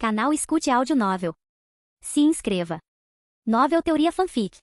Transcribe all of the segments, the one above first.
Canal Escute Áudio Novel. Se inscreva. Novel Teoria Fanfic.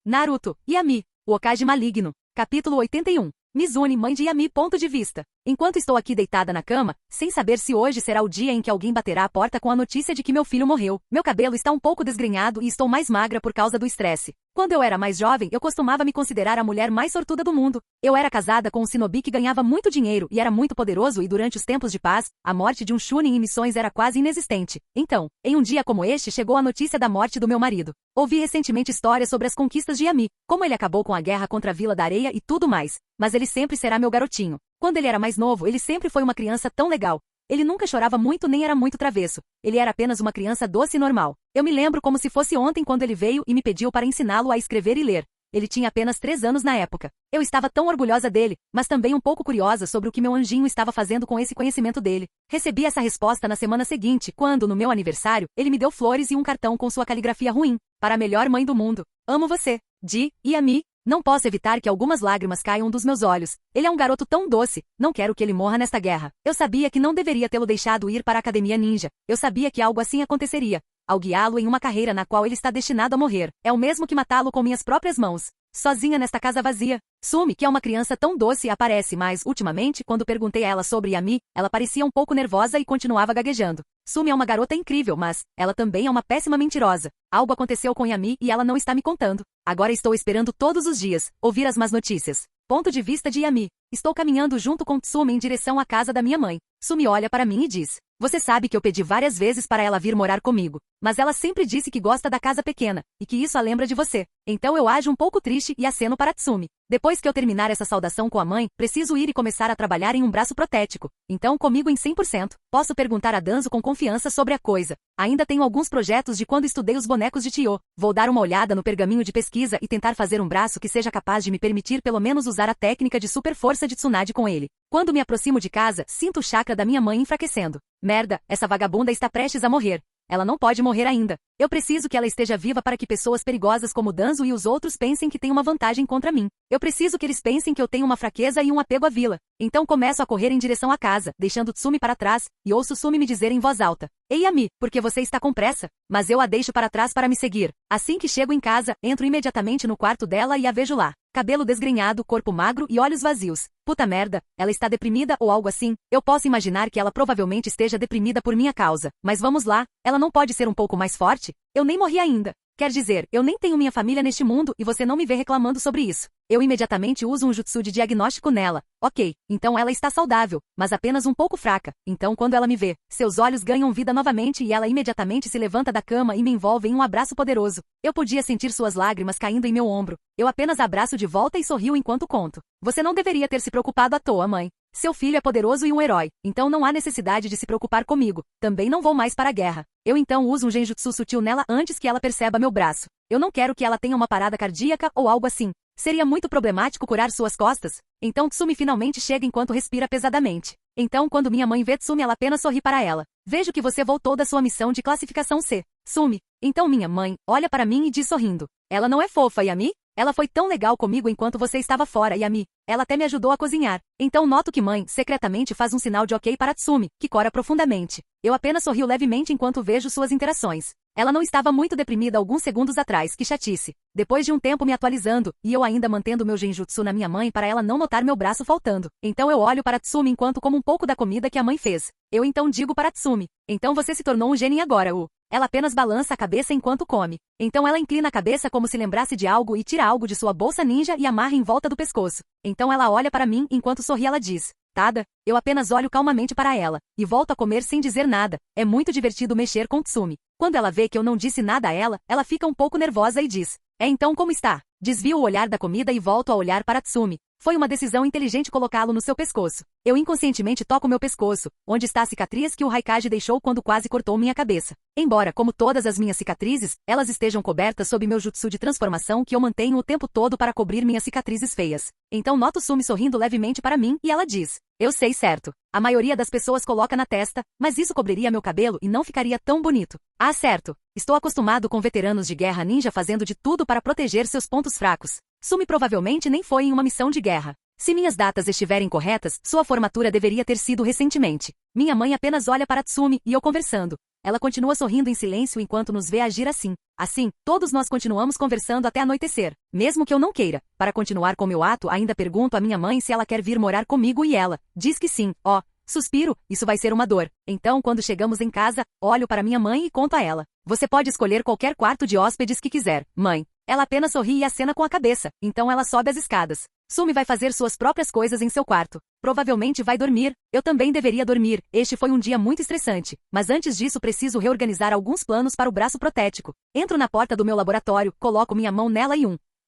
Naruto, Yami, o Hokage Maligno. Capítulo 81. Mizune, mãe de Yami. Ponto de vista. Enquanto estou aqui deitada na cama, sem saber se hoje será o dia em que alguém baterá a porta com a notícia de que meu filho morreu. Meu cabelo está um pouco desgrenhado e estou mais magra por causa do estresse. Quando eu era mais jovem, eu costumava me considerar a mulher mais sortuda do mundo. Eu era casada com um shinobi que ganhava muito dinheiro e era muito poderoso e durante os tempos de paz, a morte de um chunin em missões era quase inexistente. Então, em um dia como este chegou a notícia da morte do meu marido. Ouvi recentemente histórias sobre as conquistas de Yami, como ele acabou com a guerra contra a Vila da Areia e tudo mais. Mas ele sempre será meu garotinho. Quando ele era mais novo, ele sempre foi uma criança tão legal. Ele nunca chorava muito nem era muito travesso. Ele era apenas uma criança doce e normal. Eu me lembro como se fosse ontem quando ele veio e me pediu para ensiná-lo a escrever e ler. Ele tinha apenas 3 anos na época. Eu estava tão orgulhosa dele, mas também um pouco curiosa sobre o que meu anjinho estava fazendo com esse conhecimento dele. Recebi essa resposta na semana seguinte, quando, no meu aniversário, ele me deu flores e um cartão com sua caligrafia ruim. Para a melhor mãe do mundo. Amo você. De Yami. Não posso evitar que algumas lágrimas caiam dos meus olhos. Ele é um garoto tão doce. Não quero que ele morra nesta guerra. Eu sabia que não deveria tê-lo deixado ir para a academia ninja. Eu sabia que algo assim aconteceria. Ao guiá-lo em uma carreira na qual ele está destinado a morrer. É o mesmo que matá-lo com minhas próprias mãos. Sozinha nesta casa vazia. Sumi, que é uma criança tão doce, aparece, mas, ultimamente, quando perguntei a ela sobre Yami, ela parecia um pouco nervosa e continuava gaguejando. Sumi é uma garota incrível, mas ela também é uma péssima mentirosa. Algo aconteceu com Yami e ela não está me contando. Agora estou esperando todos os dias ouvir as más notícias. Ponto de vista de Yami. Estou caminhando junto com Tsumi em direção à casa da minha mãe. Tsumi olha para mim e diz: "Você sabe que eu pedi várias vezes para ela vir morar comigo, mas ela sempre disse que gosta da casa pequena, e que isso a lembra de você. Então eu ajo um pouco triste e aceno para Tsumi. Depois que eu terminar essa saudação com a mãe, preciso ir e começar a trabalhar em um braço protético. Então comigo em 100%. Posso perguntar a Danzo com confiança sobre a coisa. Ainda tenho alguns projetos de quando estudei os bonecos de Tio. Vou dar uma olhada no pergaminho de pesquisa e tentar fazer um braço que seja capaz de me permitir pelo menos usar a técnica de super força de Tsunade com ele. Quando me aproximo de casa, sinto o chakra da minha mãe enfraquecendo. Merda, essa vagabunda está prestes a morrer. Ela não pode morrer ainda. Eu preciso que ela esteja viva para que pessoas perigosas como Danzo e os outros pensem que têm uma vantagem contra mim. Eu preciso que eles pensem que eu tenho uma fraqueza e um apego à vila. Então começo a correr em direção à casa, deixando Tsumi para trás, e ouço Tsumi me dizer em voz alta: "Ei Yami, por que você está com pressa?" Mas eu a deixo para trás para me seguir. Assim que chego em casa, entro imediatamente no quarto dela e a vejo lá. Cabelo desgrenhado, corpo magro e olhos vazios. Puta merda, ela está deprimida ou algo assim? Eu posso imaginar que ela provavelmente esteja deprimida por minha causa. Mas vamos lá, ela não pode ser um pouco mais forte? Eu nem morri ainda. Quer dizer, eu nem tenho minha família neste mundo e você não me vê reclamando sobre isso. Eu imediatamente uso um jutsu de diagnóstico nela. Ok, então ela está saudável, mas apenas um pouco fraca. Então quando ela me vê, seus olhos ganham vida novamente e ela imediatamente se levanta da cama e me envolve em um abraço poderoso. Eu podia sentir suas lágrimas caindo em meu ombro. Eu apenas abraço de volta e sorrio enquanto conto. Você não deveria ter se preocupado à toa, mãe. Seu filho é poderoso e um herói, então não há necessidade de se preocupar comigo. Também não vou mais para a guerra. Eu então uso um genjutsu sutil nela antes que ela perceba meu braço. Eu não quero que ela tenha uma parada cardíaca ou algo assim. Seria muito problemático curar suas costas. Então Tsumi finalmente chega enquanto respira pesadamente. Então quando minha mãe vê Tsumi, ela apenas sorri para ela. Vejo que você voltou da sua missão de classificação C. Tsumi. Então minha mãe olha para mim e diz sorrindo: "Ela não é fofa, Yami? Ela foi tão legal comigo enquanto você estava fora, Yami. Ela até me ajudou a cozinhar." Então noto que mãe, secretamente faz um sinal de ok para Tsumi, que cora profundamente. Eu apenas sorrio levemente enquanto vejo suas interações. Ela não estava muito deprimida alguns segundos atrás, que chatice. Depois de um tempo me atualizando, e eu ainda mantendo meu genjutsu na minha mãe para ela não notar meu braço faltando. Então eu olho para Tsumi enquanto como um pouco da comida que a mãe fez. Eu então digo para Tsumi: "Então você se tornou um genin agora, U." Ela apenas balança a cabeça enquanto come. Então ela inclina a cabeça como se lembrasse de algo e tira algo de sua bolsa ninja e amarra em volta do pescoço. Então ela olha para mim enquanto sorri. Ela diz: "Tada." Eu apenas olho calmamente para ela, e volto a comer sem dizer nada. É muito divertido mexer com Tsumi. Quando ela vê que eu não disse nada a ela fica um pouco nervosa e diz: "É então como está?" Desvio o olhar da comida e volto a olhar para Tsumi. Foi uma decisão inteligente colocá-lo no seu pescoço. Eu inconscientemente toco meu pescoço, onde está a cicatriz que o Raikage deixou quando quase cortou minha cabeça. Embora, como todas as minhas cicatrizes, elas estejam cobertas sob meu jutsu de transformação que eu mantenho o tempo todo para cobrir minhas cicatrizes feias. Então noto Tsumi sorrindo levemente para mim e ela diz: "Eu sei, certo. A maioria das pessoas coloca na testa, mas isso cobriria meu cabelo e não ficaria tão bonito." "Ah, certo. Estou acostumado com veteranos de guerra ninja fazendo de tudo para proteger seus pontos fracos. Tsumi provavelmente nem foi em uma missão de guerra. Se minhas datas estiverem corretas, sua formatura deveria ter sido recentemente." Minha mãe apenas olha para Tsumi e eu conversando. Ela continua sorrindo em silêncio enquanto nos vê agir assim. Assim, todos nós continuamos conversando até anoitecer. Mesmo que eu não queira. Para continuar com meu ato, ainda pergunto à minha mãe se ela quer vir morar comigo e ela diz que sim. Ó, suspiro, isso vai ser uma dor. Então, quando chegamos em casa, olho para minha mãe e conto a ela. Você pode escolher qualquer quarto de hóspedes que quiser, mãe. Ela apenas sorri e acena com a cabeça, então ela sobe as escadas. Sumi vai fazer suas próprias coisas em seu quarto. Provavelmente vai dormir. Eu também deveria dormir. Este foi um dia muito estressante. Mas antes disso preciso reorganizar alguns planos para o braço protético. Entro na porta do meu laboratório, coloco minha mão nela e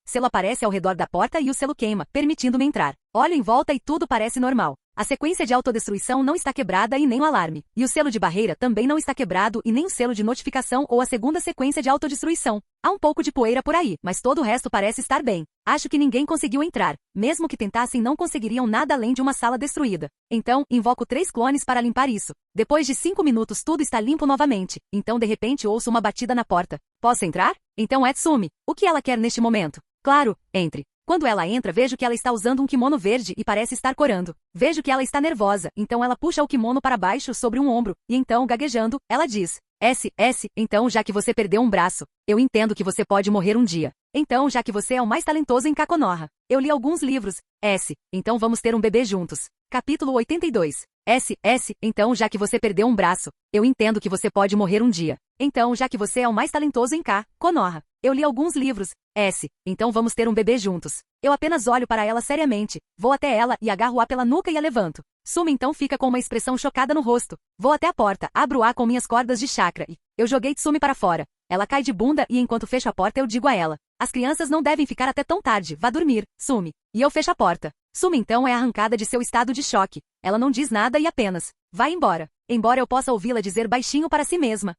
selo aparece ao redor da porta e o selo queima, permitindo-me entrar. Olho em volta e tudo parece normal. A sequência de autodestruição não está quebrada e nem o alarme. E o selo de barreira também não está quebrado e nem o selo de notificação ou a segunda sequência de autodestruição. Há um pouco de poeira por aí, mas todo o resto parece estar bem. Acho que ninguém conseguiu entrar. Mesmo que tentassem, não conseguiriam nada além de uma sala destruída. Então, invoco 3 clones para limpar isso. Depois de 5 minutos tudo está limpo novamente. Então de repente ouço uma batida na porta. Posso entrar? Então é Tsumi. O que ela quer neste momento? Claro, entre. Quando ela entra, vejo que ela está usando um kimono verde e parece estar corando. Vejo que ela está nervosa, então ela puxa o kimono para baixo sobre um ombro, e então, gaguejando, ela diz: então já que você perdeu um braço, eu entendo que você pode morrer um dia. Então, já que você é o mais talentoso em Kakonoha, eu li alguns livros. Então vamos ter um bebê juntos. Capítulo 82. Então já que você perdeu um braço, eu entendo que você pode morrer um dia. Então, já que você é o mais talentoso em Konoha, eu li alguns livros. Então vamos ter um bebê juntos. Eu apenas olho para ela seriamente, vou até ela e agarro-a pela nuca e a levanto. Sumi então fica com uma expressão chocada no rosto. Vou até a porta, abro-a com minhas cordas de chakra e eu joguei Tsumi para fora. Ela cai de bunda e enquanto fecho a porta eu digo a ela: as crianças não devem ficar até tão tarde, vá dormir, Sumi. E eu fecho a porta. Sumi então é arrancada de seu estado de choque. Ela não diz nada e apenas vai embora. Embora eu possa ouvi-la dizer baixinho para si mesma: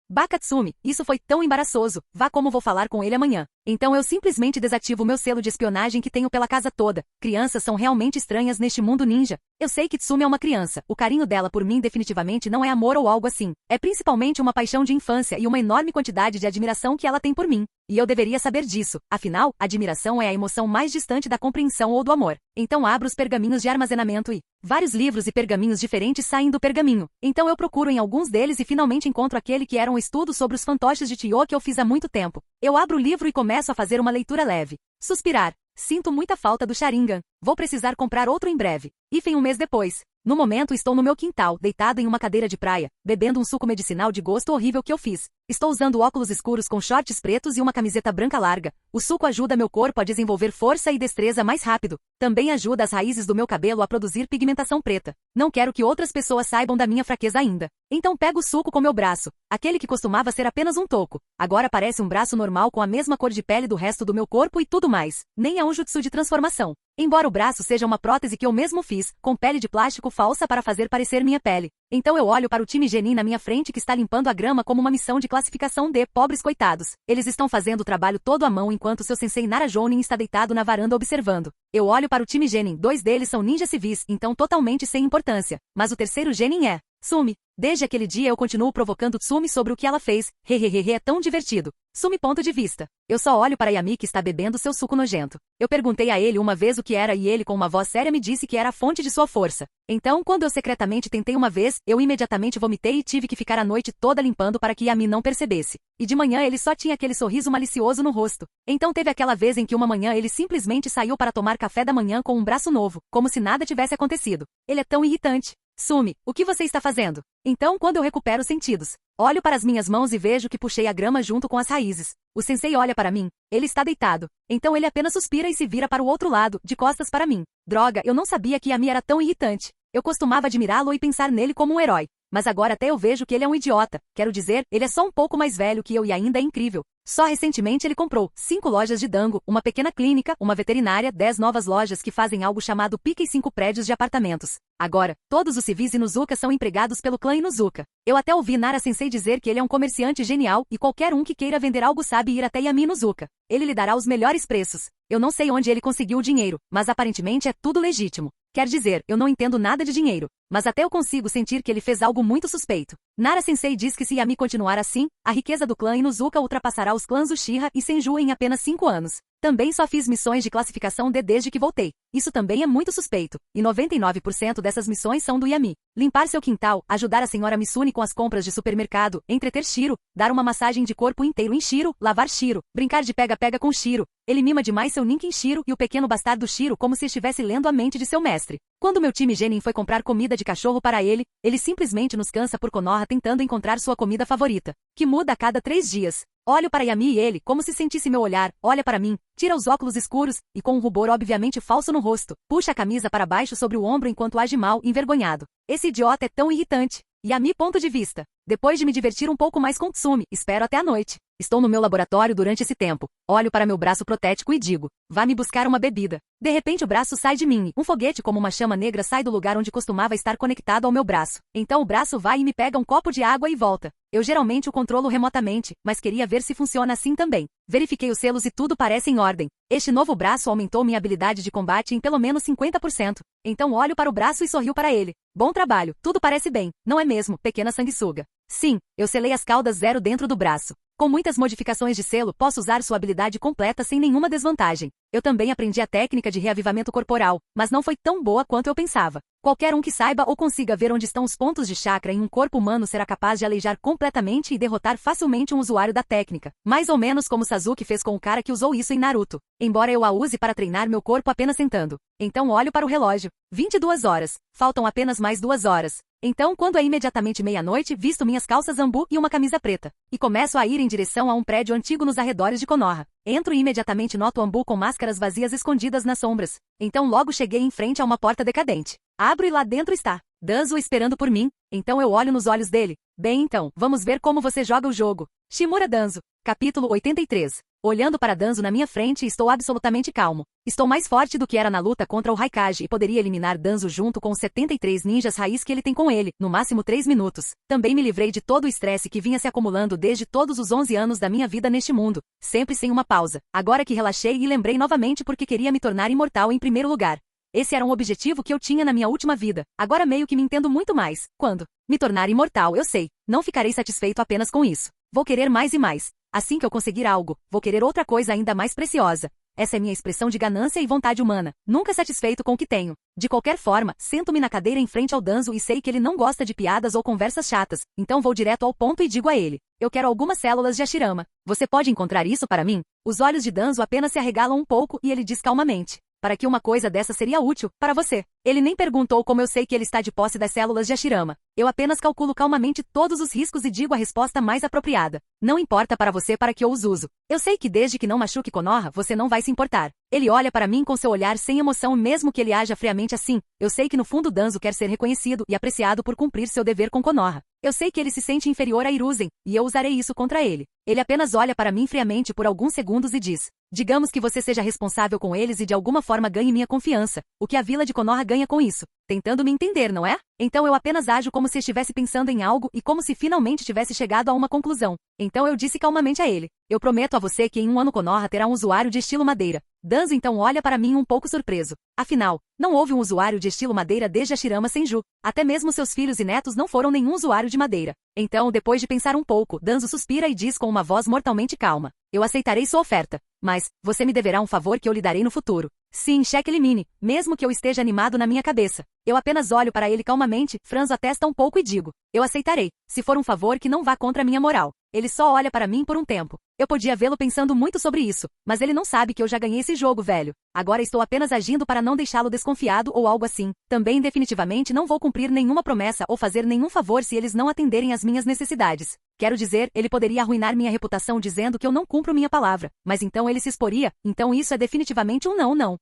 Bakatsumi, isso foi tão embaraçoso, vá como vou falar com ele amanhã. Então eu simplesmente desativo o meu selo de espionagem que tenho pela casa toda. Crianças são realmente estranhas neste mundo ninja. Eu sei que Tsumi é uma criança, o carinho dela por mim definitivamente não é amor ou algo assim. É principalmente uma paixão de infância e uma enorme quantidade de admiração que ela tem por mim. E eu deveria saber disso, afinal, admiração é a emoção mais distante da compreensão ou do amor. Então abro os pergaminhos de armazenamento e vários livros e pergaminhos diferentes saem do pergaminho. Então eu procuro em alguns deles e finalmente encontro aquele que era um estudo sobre os fantoches de Tio que eu fiz há muito tempo. Eu abro o livro e começo a fazer uma leitura leve. Suspirar. Sinto muita falta do Sharingan. Vou precisar comprar outro em breve. Um mês depois. No momento estou no meu quintal, deitado em uma cadeira de praia, bebendo um suco medicinal de gosto horrível que eu fiz. Estou usando óculos escuros com shorts pretos e uma camiseta branca larga. O suco ajuda meu corpo a desenvolver força e destreza mais rápido. Também ajuda as raízes do meu cabelo a produzir pigmentação preta. Não quero que outras pessoas saibam da minha fraqueza ainda. Então pego o suco com meu braço. Aquele que costumava ser apenas um toco. Agora parece um braço normal com a mesma cor de pele do resto do meu corpo e tudo mais. Nem é um jutsu de transformação. Embora o braço seja uma prótese que eu mesmo fiz, com pele de plástico falsa para fazer parecer minha pele. Então eu olho para o time Genin na minha frente que está limpando a grama como uma missão de classificação de pobres coitados. Eles estão fazendo o trabalho todo à mão enquanto seu sensei Nara Jounin está deitado na varanda observando. Eu olho para o time Genin, 2 deles são ninjas civis, então totalmente sem importância. Mas o terceiro Genin é Sumi. Desde aquele dia eu continuo provocando Tsumi sobre o que ela fez. É tão divertido. Sumi ponto de vista. Eu só olho para Yami que está bebendo seu suco nojento. Eu perguntei a ele uma vez o que era e ele com uma voz séria me disse que era a fonte de sua força. Então, quando eu secretamente tentei uma vez, eu imediatamente vomitei e tive que ficar a noite toda limpando para que Yami não percebesse. E de manhã ele só tinha aquele sorriso malicioso no rosto. Então teve aquela vez em que uma manhã ele simplesmente saiu para tomar café da manhã com um braço novo, como se nada tivesse acontecido. Ele é tão irritante. Sumi, o que você está fazendo? Então, quando eu recupero os sentidos, olho para as minhas mãos e vejo que puxei a grama junto com as raízes. O sensei olha para mim. Ele está deitado. Então ele apenas suspira e se vira para o outro lado, de costas para mim. Droga, eu não sabia que Yami era tão irritante. Eu costumava admirá-lo e pensar nele como um herói. Mas agora até eu vejo que ele é um idiota. Quero dizer, ele é só um pouco mais velho que eu e ainda é incrível. Só recentemente ele comprou 5 lojas de dango, uma pequena clínica, uma veterinária, 10 novas lojas que fazem algo chamado pique e 5 prédios de apartamentos. Agora, todos os civis Inuzuka são empregados pelo clã Inuzuka. Eu até ouvi Nara Sensei dizer que ele é um comerciante genial e qualquer um que queira vender algo sabe ir até Yami Inuzuka. Ele lhe dará os melhores preços. Eu não sei onde ele conseguiu o dinheiro, mas aparentemente é tudo legítimo. Quer dizer, eu não entendo nada de dinheiro, mas até eu consigo sentir que ele fez algo muito suspeito. Nara-sensei diz que se Yami continuar assim, a riqueza do clã Inuzuka ultrapassará os clãs Uchiha e Senju em apenas 5 anos. Também só fiz missões de classificação D desde que voltei. Isso também é muito suspeito, e 99% dessas missões são do Yami. Limpar seu quintal, ajudar a senhora Mitsune com as compras de supermercado, entreter Shiro, dar uma massagem de corpo inteiro em Shiro, lavar Shiro, brincar de pega-pega com Shiro. Ele mima demais seu Ninken Shiro e o pequeno bastardo Shiro como se estivesse lendo a mente de seu mestre. Quando meu time Genin foi comprar comida de cachorro para ele simplesmente nos cansa por Konoha tentando encontrar sua comida favorita, que muda a cada 3 dias. Olho para Yami e ele, como se sentisse meu olhar, olha para mim, tira os óculos escuros, e com um rubor obviamente falso no rosto, puxa a camisa para baixo sobre o ombro enquanto age mal, envergonhado. Esse idiota é tão irritante. Yami, ponto de vista. Depois de me divertir um pouco mais com Tsumi, espero até a noite. Estou no meu laboratório durante esse tempo. Olho para meu braço protético e digo, vá me buscar uma bebida. De repente o braço sai de mim. Um foguete como uma chama negra sai do lugar onde costumava estar conectado ao meu braço. Então o braço vai e me pega um copo de água e volta. Eu geralmente o controlo remotamente, mas queria ver se funciona assim também. Verifiquei os selos e tudo parece em ordem. Este novo braço aumentou minha habilidade de combate em pelo menos 50%. Então olho para o braço e sorrio para ele. Bom trabalho, tudo parece bem, não é mesmo, pequena sanguessuga? Sim, eu selei as caudas 0 dentro do braço. Com muitas modificações de selo, posso usar sua habilidade completa sem nenhuma desvantagem. Eu também aprendi a técnica de reavivamento corporal, mas não foi tão boa quanto eu pensava. Qualquer um que saiba ou consiga ver onde estão os pontos de chakra em um corpo humano será capaz de aleijar completamente e derrotar facilmente um usuário da técnica. Mais ou menos como Sasuke fez com o cara que usou isso em Naruto. Embora eu a use para treinar meu corpo apenas sentando. Então olho para o relógio. 22 horas. Faltam apenas mais 2 horas. Então, quando é imediatamente meia-noite, visto minhas calças ambu e uma camisa preta. E começo a ir em direção a um prédio antigo nos arredores de Konoha. Entro e imediatamente noto ambu com máscaras vazias escondidas nas sombras. Então logo cheguei em frente a uma porta decadente. Abro e lá dentro está Danzo esperando por mim. Então eu olho nos olhos dele. Bem então, vamos ver como você joga o jogo. Shimura Danzo. Capítulo 83. Olhando para Danzo na minha frente, estou absolutamente calmo. Estou mais forte do que era na luta contra o Raikage e poderia eliminar Danzo junto com os 73 ninjas raiz que ele tem com ele, no máximo 3 minutos. Também me livrei de todo o estresse que vinha se acumulando desde todos os 11 anos da minha vida neste mundo, sempre sem uma pausa. Agora que relaxei e lembrei novamente porque queria me tornar imortal em primeiro lugar. Esse era um objetivo que eu tinha na minha última vida. Agora meio que me entendo muito mais. Quando me tornar imortal, eu sei. Não ficarei satisfeito apenas com isso. Vou querer mais e mais. Assim que eu conseguir algo, vou querer outra coisa ainda mais preciosa. Essa é minha expressão de ganância e vontade humana. Nunca satisfeito com o que tenho. De qualquer forma, sento-me na cadeira em frente ao Danzo e sei que ele não gosta de piadas ou conversas chatas. Então vou direto ao ponto e digo a ele. Eu quero algumas células de Hashirama. Você pode encontrar isso para mim? Os olhos de Danzo apenas se arregalam um pouco e ele diz calmamente. Para que uma coisa dessa seria útil, para você. Ele nem perguntou como eu sei que ele está de posse das células de Hashirama. Eu apenas calculo calmamente todos os riscos e digo a resposta mais apropriada. Não importa para você para que eu os uso. Eu sei que desde que não machuque Konoha, você não vai se importar. Ele olha para mim com seu olhar sem emoção mesmo que ele haja friamente assim. Eu sei que no fundo Danzo quer ser reconhecido e apreciado por cumprir seu dever com Konoha. Eu sei que ele se sente inferior a Hiruzen, e eu usarei isso contra ele. Ele apenas olha para mim friamente por alguns segundos e diz. Digamos que você seja responsável com eles e de alguma forma ganhe minha confiança. O que a vila de Konoha ganha com isso? Tentando me entender, não é? Então eu apenas ajo como se estivesse pensando em algo e como se finalmente tivesse chegado a uma conclusão. Então eu disse calmamente a ele. Eu prometo a você que em 1 ano Konoha terá um usuário de estilo madeira. Danzo então olha para mim um pouco surpreso. Afinal, não houve um usuário de estilo madeira desde Hashirama Senju. Até mesmo seus filhos e netos não foram nenhum usuário de madeira. Então, depois de pensar um pouco, Danzo suspira e diz com uma voz mortalmente calma. Eu aceitarei sua oferta. Mas, você me deverá um favor que eu lhe darei no futuro. Sim, cheque elimine, mesmo que eu esteja animado na minha cabeça. Eu apenas olho para ele calmamente, franzo a testa um pouco e digo. Eu aceitarei, se for um favor que não vá contra a minha moral. Ele só olha para mim por um tempo. Eu podia vê-lo pensando muito sobre isso, mas ele não sabe que eu já ganhei esse jogo, velho. Agora estou apenas agindo para não deixá-lo desconfiado ou algo assim. Também definitivamente não vou cumprir nenhuma promessa ou fazer nenhum favor se eles não atenderem às minhas necessidades. Quero dizer, ele poderia arruinar minha reputação dizendo que eu não cumpro minha palavra, mas então ele se exporia, então isso é definitivamente um não.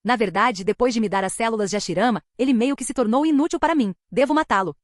Na verdade, depois de me dar as células de Hashirama, ele meio que se tornou inútil para mim. Devo matá-lo.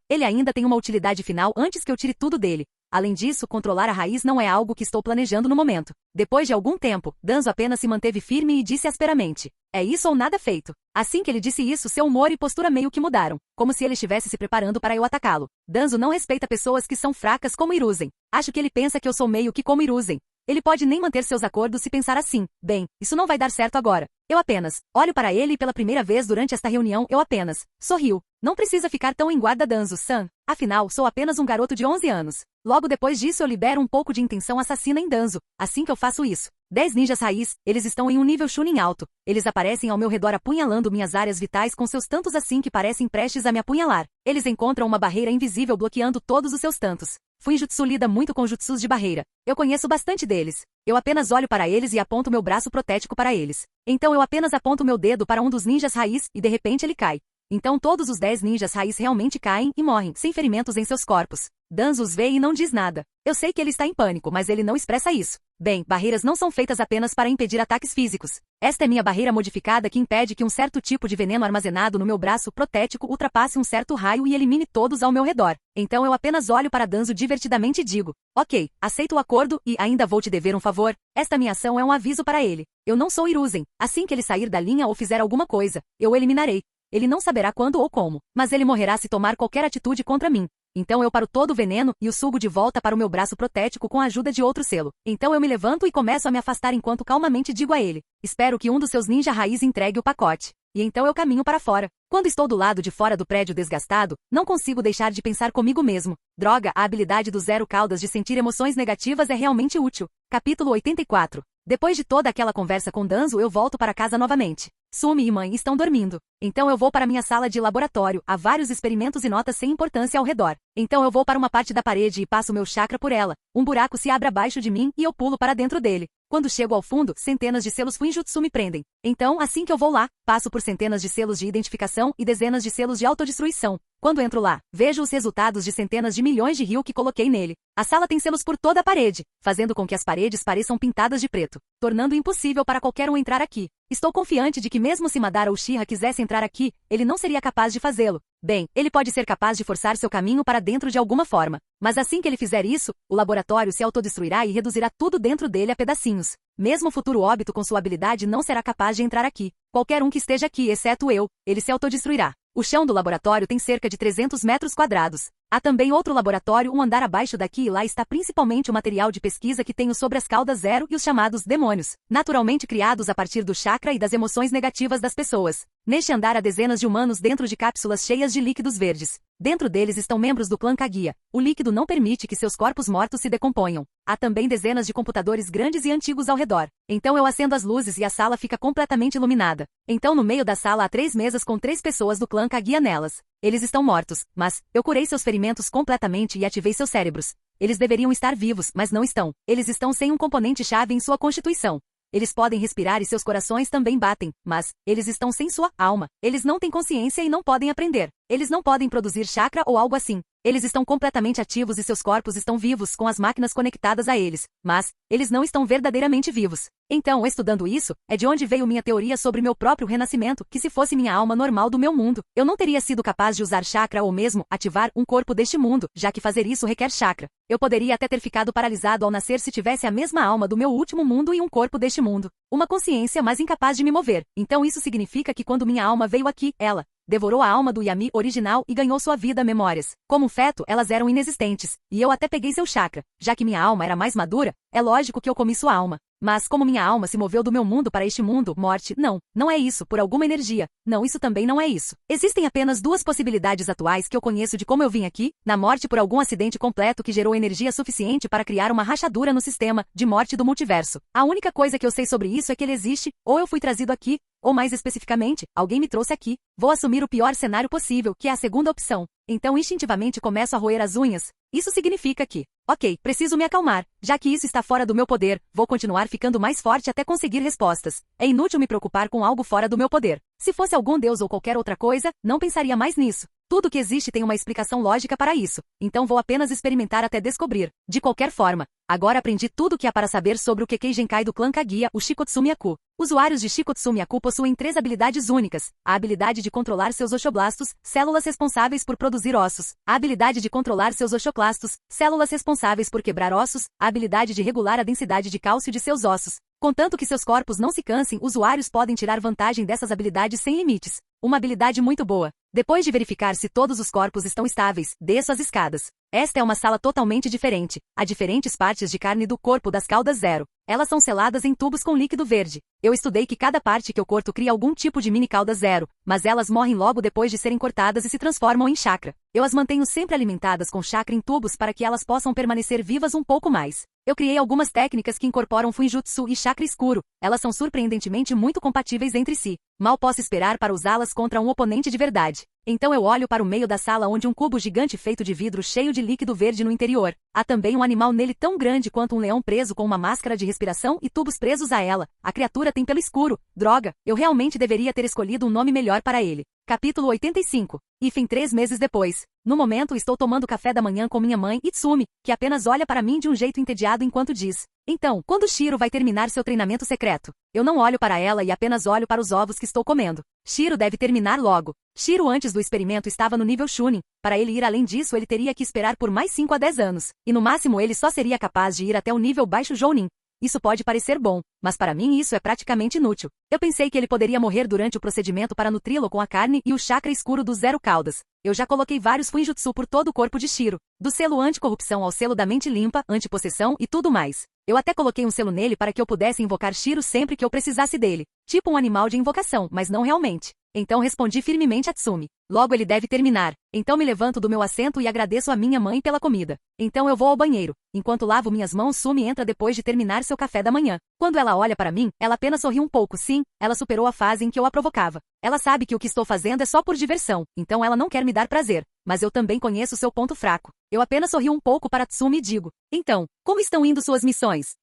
Ele ainda tem uma utilidade final antes que eu tire tudo dele. Além disso, controlar a raiz não é algo que estou planejando no momento. Depois de algum tempo, Danzo apenas se manteve firme e disse asperamente. É isso ou nada feito. Assim que ele disse isso, seu humor e postura meio que mudaram, como se ele estivesse se preparando para eu atacá-lo. Danzo não respeita pessoas que são fracas como Hiruzen. Acho que ele pensa que eu sou meio que como Hiruzen. Ele pode nem manter seus acordos se pensar assim. Bem, isso não vai dar certo agora. Eu apenas olho para ele e pela primeira vez durante esta reunião eu apenas sorrio. Não precisa ficar tão em guarda, Danzo-san. Afinal, sou apenas um garoto de 11 anos. Logo depois disso eu libero um pouco de intenção assassina em Danzo. Assim que eu faço isso, 10 ninjas raiz, eles estão em um nível Chunin alto. Eles aparecem ao meu redor apunhalando minhas áreas vitais com seus tantos assim que parecem prestes a me apunhalar. Eles encontram uma barreira invisível bloqueando todos os seus tantos. Fuinjutsu lida muito com jutsus de barreira. Eu conheço bastante deles. Eu apenas olho para eles e aponto meu braço protético para eles. Então eu apenas aponto meu dedo para um dos ninjas raiz e de repente ele cai. Então todos os 10 ninjas raiz realmente caem e morrem, sem ferimentos em seus corpos. Danzo os vê e não diz nada. Eu sei que ele está em pânico, mas ele não expressa isso. Bem, barreiras não são feitas apenas para impedir ataques físicos. Esta é minha barreira modificada que impede que um certo tipo de veneno armazenado no meu braço protético ultrapasse um certo raio e elimine todos ao meu redor. Então eu apenas olho para Danzo divertidamente e digo, ok, aceito o acordo e ainda vou te dever um favor. Esta minha ação é um aviso para ele. Eu não sou Hiruzen. Assim que ele sair da linha ou fizer alguma coisa, eu o eliminarei. Ele não saberá quando ou como, mas ele morrerá se tomar qualquer atitude contra mim. Então eu paro todo o veneno e o sugo de volta para o meu braço protético com a ajuda de outro selo. Então eu me levanto e começo a me afastar enquanto calmamente digo a ele, espero que um dos seus ninja raiz entregue o pacote. E então eu caminho para fora. Quando estou do lado de fora do prédio desgastado, não consigo deixar de pensar comigo mesmo. Droga, a habilidade do Zero Caudas de sentir emoções negativas é realmente útil. Capítulo 84. Depois de toda aquela conversa com Danzo, eu volto para casa novamente. Sumi e mãe estão dormindo. Então eu vou para minha sala de laboratório, há vários experimentos e notas sem importância ao redor. Então eu vou para uma parte da parede e passo meu chakra por ela. Um buraco se abre abaixo de mim e eu pulo para dentro dele. Quando chego ao fundo, centenas de selos Fuinjutsu me prendem. Então, assim que eu vou lá, passo por centenas de selos de identificação e dezenas de selos de autodestruição. Quando entro lá, vejo os resultados de centenas de milhões de ryu que coloquei nele. A sala tem selos por toda a parede, fazendo com que as paredes pareçam pintadas de preto, tornando impossível para qualquer um entrar aqui. Estou confiante de que mesmo se Madara Uchiha quisesse entrar aqui, ele não seria capaz de fazê-lo. Bem, ele pode ser capaz de forçar seu caminho para dentro de alguma forma. Mas assim que ele fizer isso, o laboratório se autodestruirá e reduzirá tudo dentro dele a pedacinhos. Mesmo o futuro óbito com sua habilidade não será capaz de entrar aqui. Qualquer um que esteja aqui, exceto eu, ele se autodestruirá. O chão do laboratório tem cerca de 300 metros quadrados. Há também outro laboratório um andar abaixo daqui e lá está principalmente o material de pesquisa que tenho sobre as caudas zero e os chamados demônios, naturalmente criados a partir do chakra e das emoções negativas das pessoas. Neste andar há dezenas de humanos dentro de cápsulas cheias de líquidos verdes. Dentro deles estão membros do clã Kaguya. O líquido não permite que seus corpos mortos se decomponham. Há também dezenas de computadores grandes e antigos ao redor. Então eu acendo as luzes e a sala fica completamente iluminada. Então no meio da sala há 3 mesas com 3 pessoas do clã Kaguya nelas. Eles estão mortos, mas eu curei seus ferimentos completamente e ativei seus cérebros. Eles deveriam estar vivos, mas não estão. Eles estão sem um componente-chave em sua constituição. Eles podem respirar e seus corações também batem, mas eles estão sem sua alma. Eles não têm consciência e não podem aprender. Eles não podem produzir chakra ou algo assim. Eles estão completamente ativos e seus corpos estão vivos com as máquinas conectadas a eles, mas eles não estão verdadeiramente vivos. Então, estudando isso, é de onde veio minha teoria sobre meu próprio renascimento, que se fosse minha alma normal do meu mundo, eu não teria sido capaz de usar chakra ou mesmo ativar um corpo deste mundo, já que fazer isso requer chakra. Eu poderia até ter ficado paralisado ao nascer se tivesse a mesma alma do meu último mundo e um corpo deste mundo. Uma consciência, mas incapaz de me mover. Então isso significa que quando minha alma veio aqui, ela devorou a alma do Yami original e ganhou sua vida memórias. Como feto, elas eram inexistentes, e eu até peguei seu chakra. Já que minha alma era mais madura, é lógico que eu comi sua alma. Mas como minha alma se moveu do meu mundo para este mundo, morte, não é isso, por alguma energia. Não, isso também não é isso. Existem apenas 2 possibilidades atuais que eu conheço de como eu vim aqui, na morte por algum acidente completo que gerou energia suficiente para criar uma rachadura no sistema de morte do multiverso. A única coisa que eu sei sobre isso é que ele existe, ou eu fui trazido aqui, ou mais especificamente, alguém me trouxe aqui. Vou assumir o pior cenário possível, que é a segunda opção. Então instintivamente começo a roer as unhas. Isso significa que, ok, preciso me acalmar. Já que isso está fora do meu poder, vou continuar ficando mais forte até conseguir respostas. É inútil me preocupar com algo fora do meu poder. Se fosse algum deus ou qualquer outra coisa, não pensaria mais nisso. Tudo que existe tem uma explicação lógica para isso. Então vou apenas experimentar até descobrir. De qualquer forma, agora aprendi tudo o que há para saber sobre o Kekkei Genkai do clã Kaguya, o Shikotsu Myaku. Usuários de Shikotsu Myaku possuem 3 habilidades únicas. A habilidade de controlar seus oxoblastos, células responsáveis por produzir ossos. A habilidade de controlar seus oxoclastos, células responsáveis por quebrar ossos. A habilidade de regular a densidade de cálcio de seus ossos. Contanto que seus corpos não se cansem, usuários podem tirar vantagem dessas habilidades sem limites. Uma habilidade muito boa. Depois de verificar se todos os corpos estão estáveis, desço as escadas. Esta é uma sala totalmente diferente. Há diferentes partes de carne do corpo das caudas zero. Elas são seladas em tubos com líquido verde. Eu estudei que cada parte que eu corto cria algum tipo de mini cauda zero, mas elas morrem logo depois de serem cortadas e se transformam em chakra. Eu as mantenho sempre alimentadas com chakra em tubos para que elas possam permanecer vivas um pouco mais. Eu criei algumas técnicas que incorporam Fuinjutsu e chakra escuro. Elas são surpreendentemente muito compatíveis entre si. Mal posso esperar para usá-las contra um oponente de verdade. Então eu olho para o meio da sala onde um cubo gigante feito de vidro cheio de líquido verde no interior. Há também um animal nele tão grande quanto um leão preso com uma máscara de respiração e tubos presos a ela. A criatura tem pelo escuro. Droga, eu realmente deveria ter escolhido um nome melhor para ele. Capítulo 85. Hífen 3 meses depois. No momento estou tomando café da manhã com minha mãe, Itsumi, que apenas olha para mim de um jeito entediado enquanto diz: então, quando Shiro vai terminar seu treinamento secreto? Eu não olho para ela e apenas olho para os ovos que estou comendo. Shiro deve terminar logo. Shiro antes do experimento estava no nível Chunin. Para ele ir além disso ele teria que esperar por mais 5 a 10 anos. E no máximo ele só seria capaz de ir até o nível baixo Jounin. Isso pode parecer bom, mas para mim isso é praticamente inútil. Eu pensei que ele poderia morrer durante o procedimento para nutri-lo com a carne e o chakra escuro dos zero caudas. Eu já coloquei vários Fuinjutsu por todo o corpo de Shiro, do selo anticorrupção ao selo da mente limpa, antipossessão e tudo mais. Eu até coloquei um selo nele para que eu pudesse invocar Shiro sempre que eu precisasse dele. Tipo um animal de invocação, mas não realmente. Então respondi firmemente a Tsumi. Logo ele deve terminar. Então me levanto do meu assento e agradeço a minha mãe pela comida. Então eu vou ao banheiro. Enquanto lavo minhas mãos, Tsumi entra depois de terminar seu café da manhã. Quando ela olha para mim, ela apenas sorri um pouco. Sim, ela superou a fase em que eu a provocava. Ela sabe que o que estou fazendo é só por diversão, então ela não quer me dar prazer. Mas eu também conheço seu ponto fraco. Eu apenas sorrio um pouco para Tsumi e digo: então, como estão indo suas missões?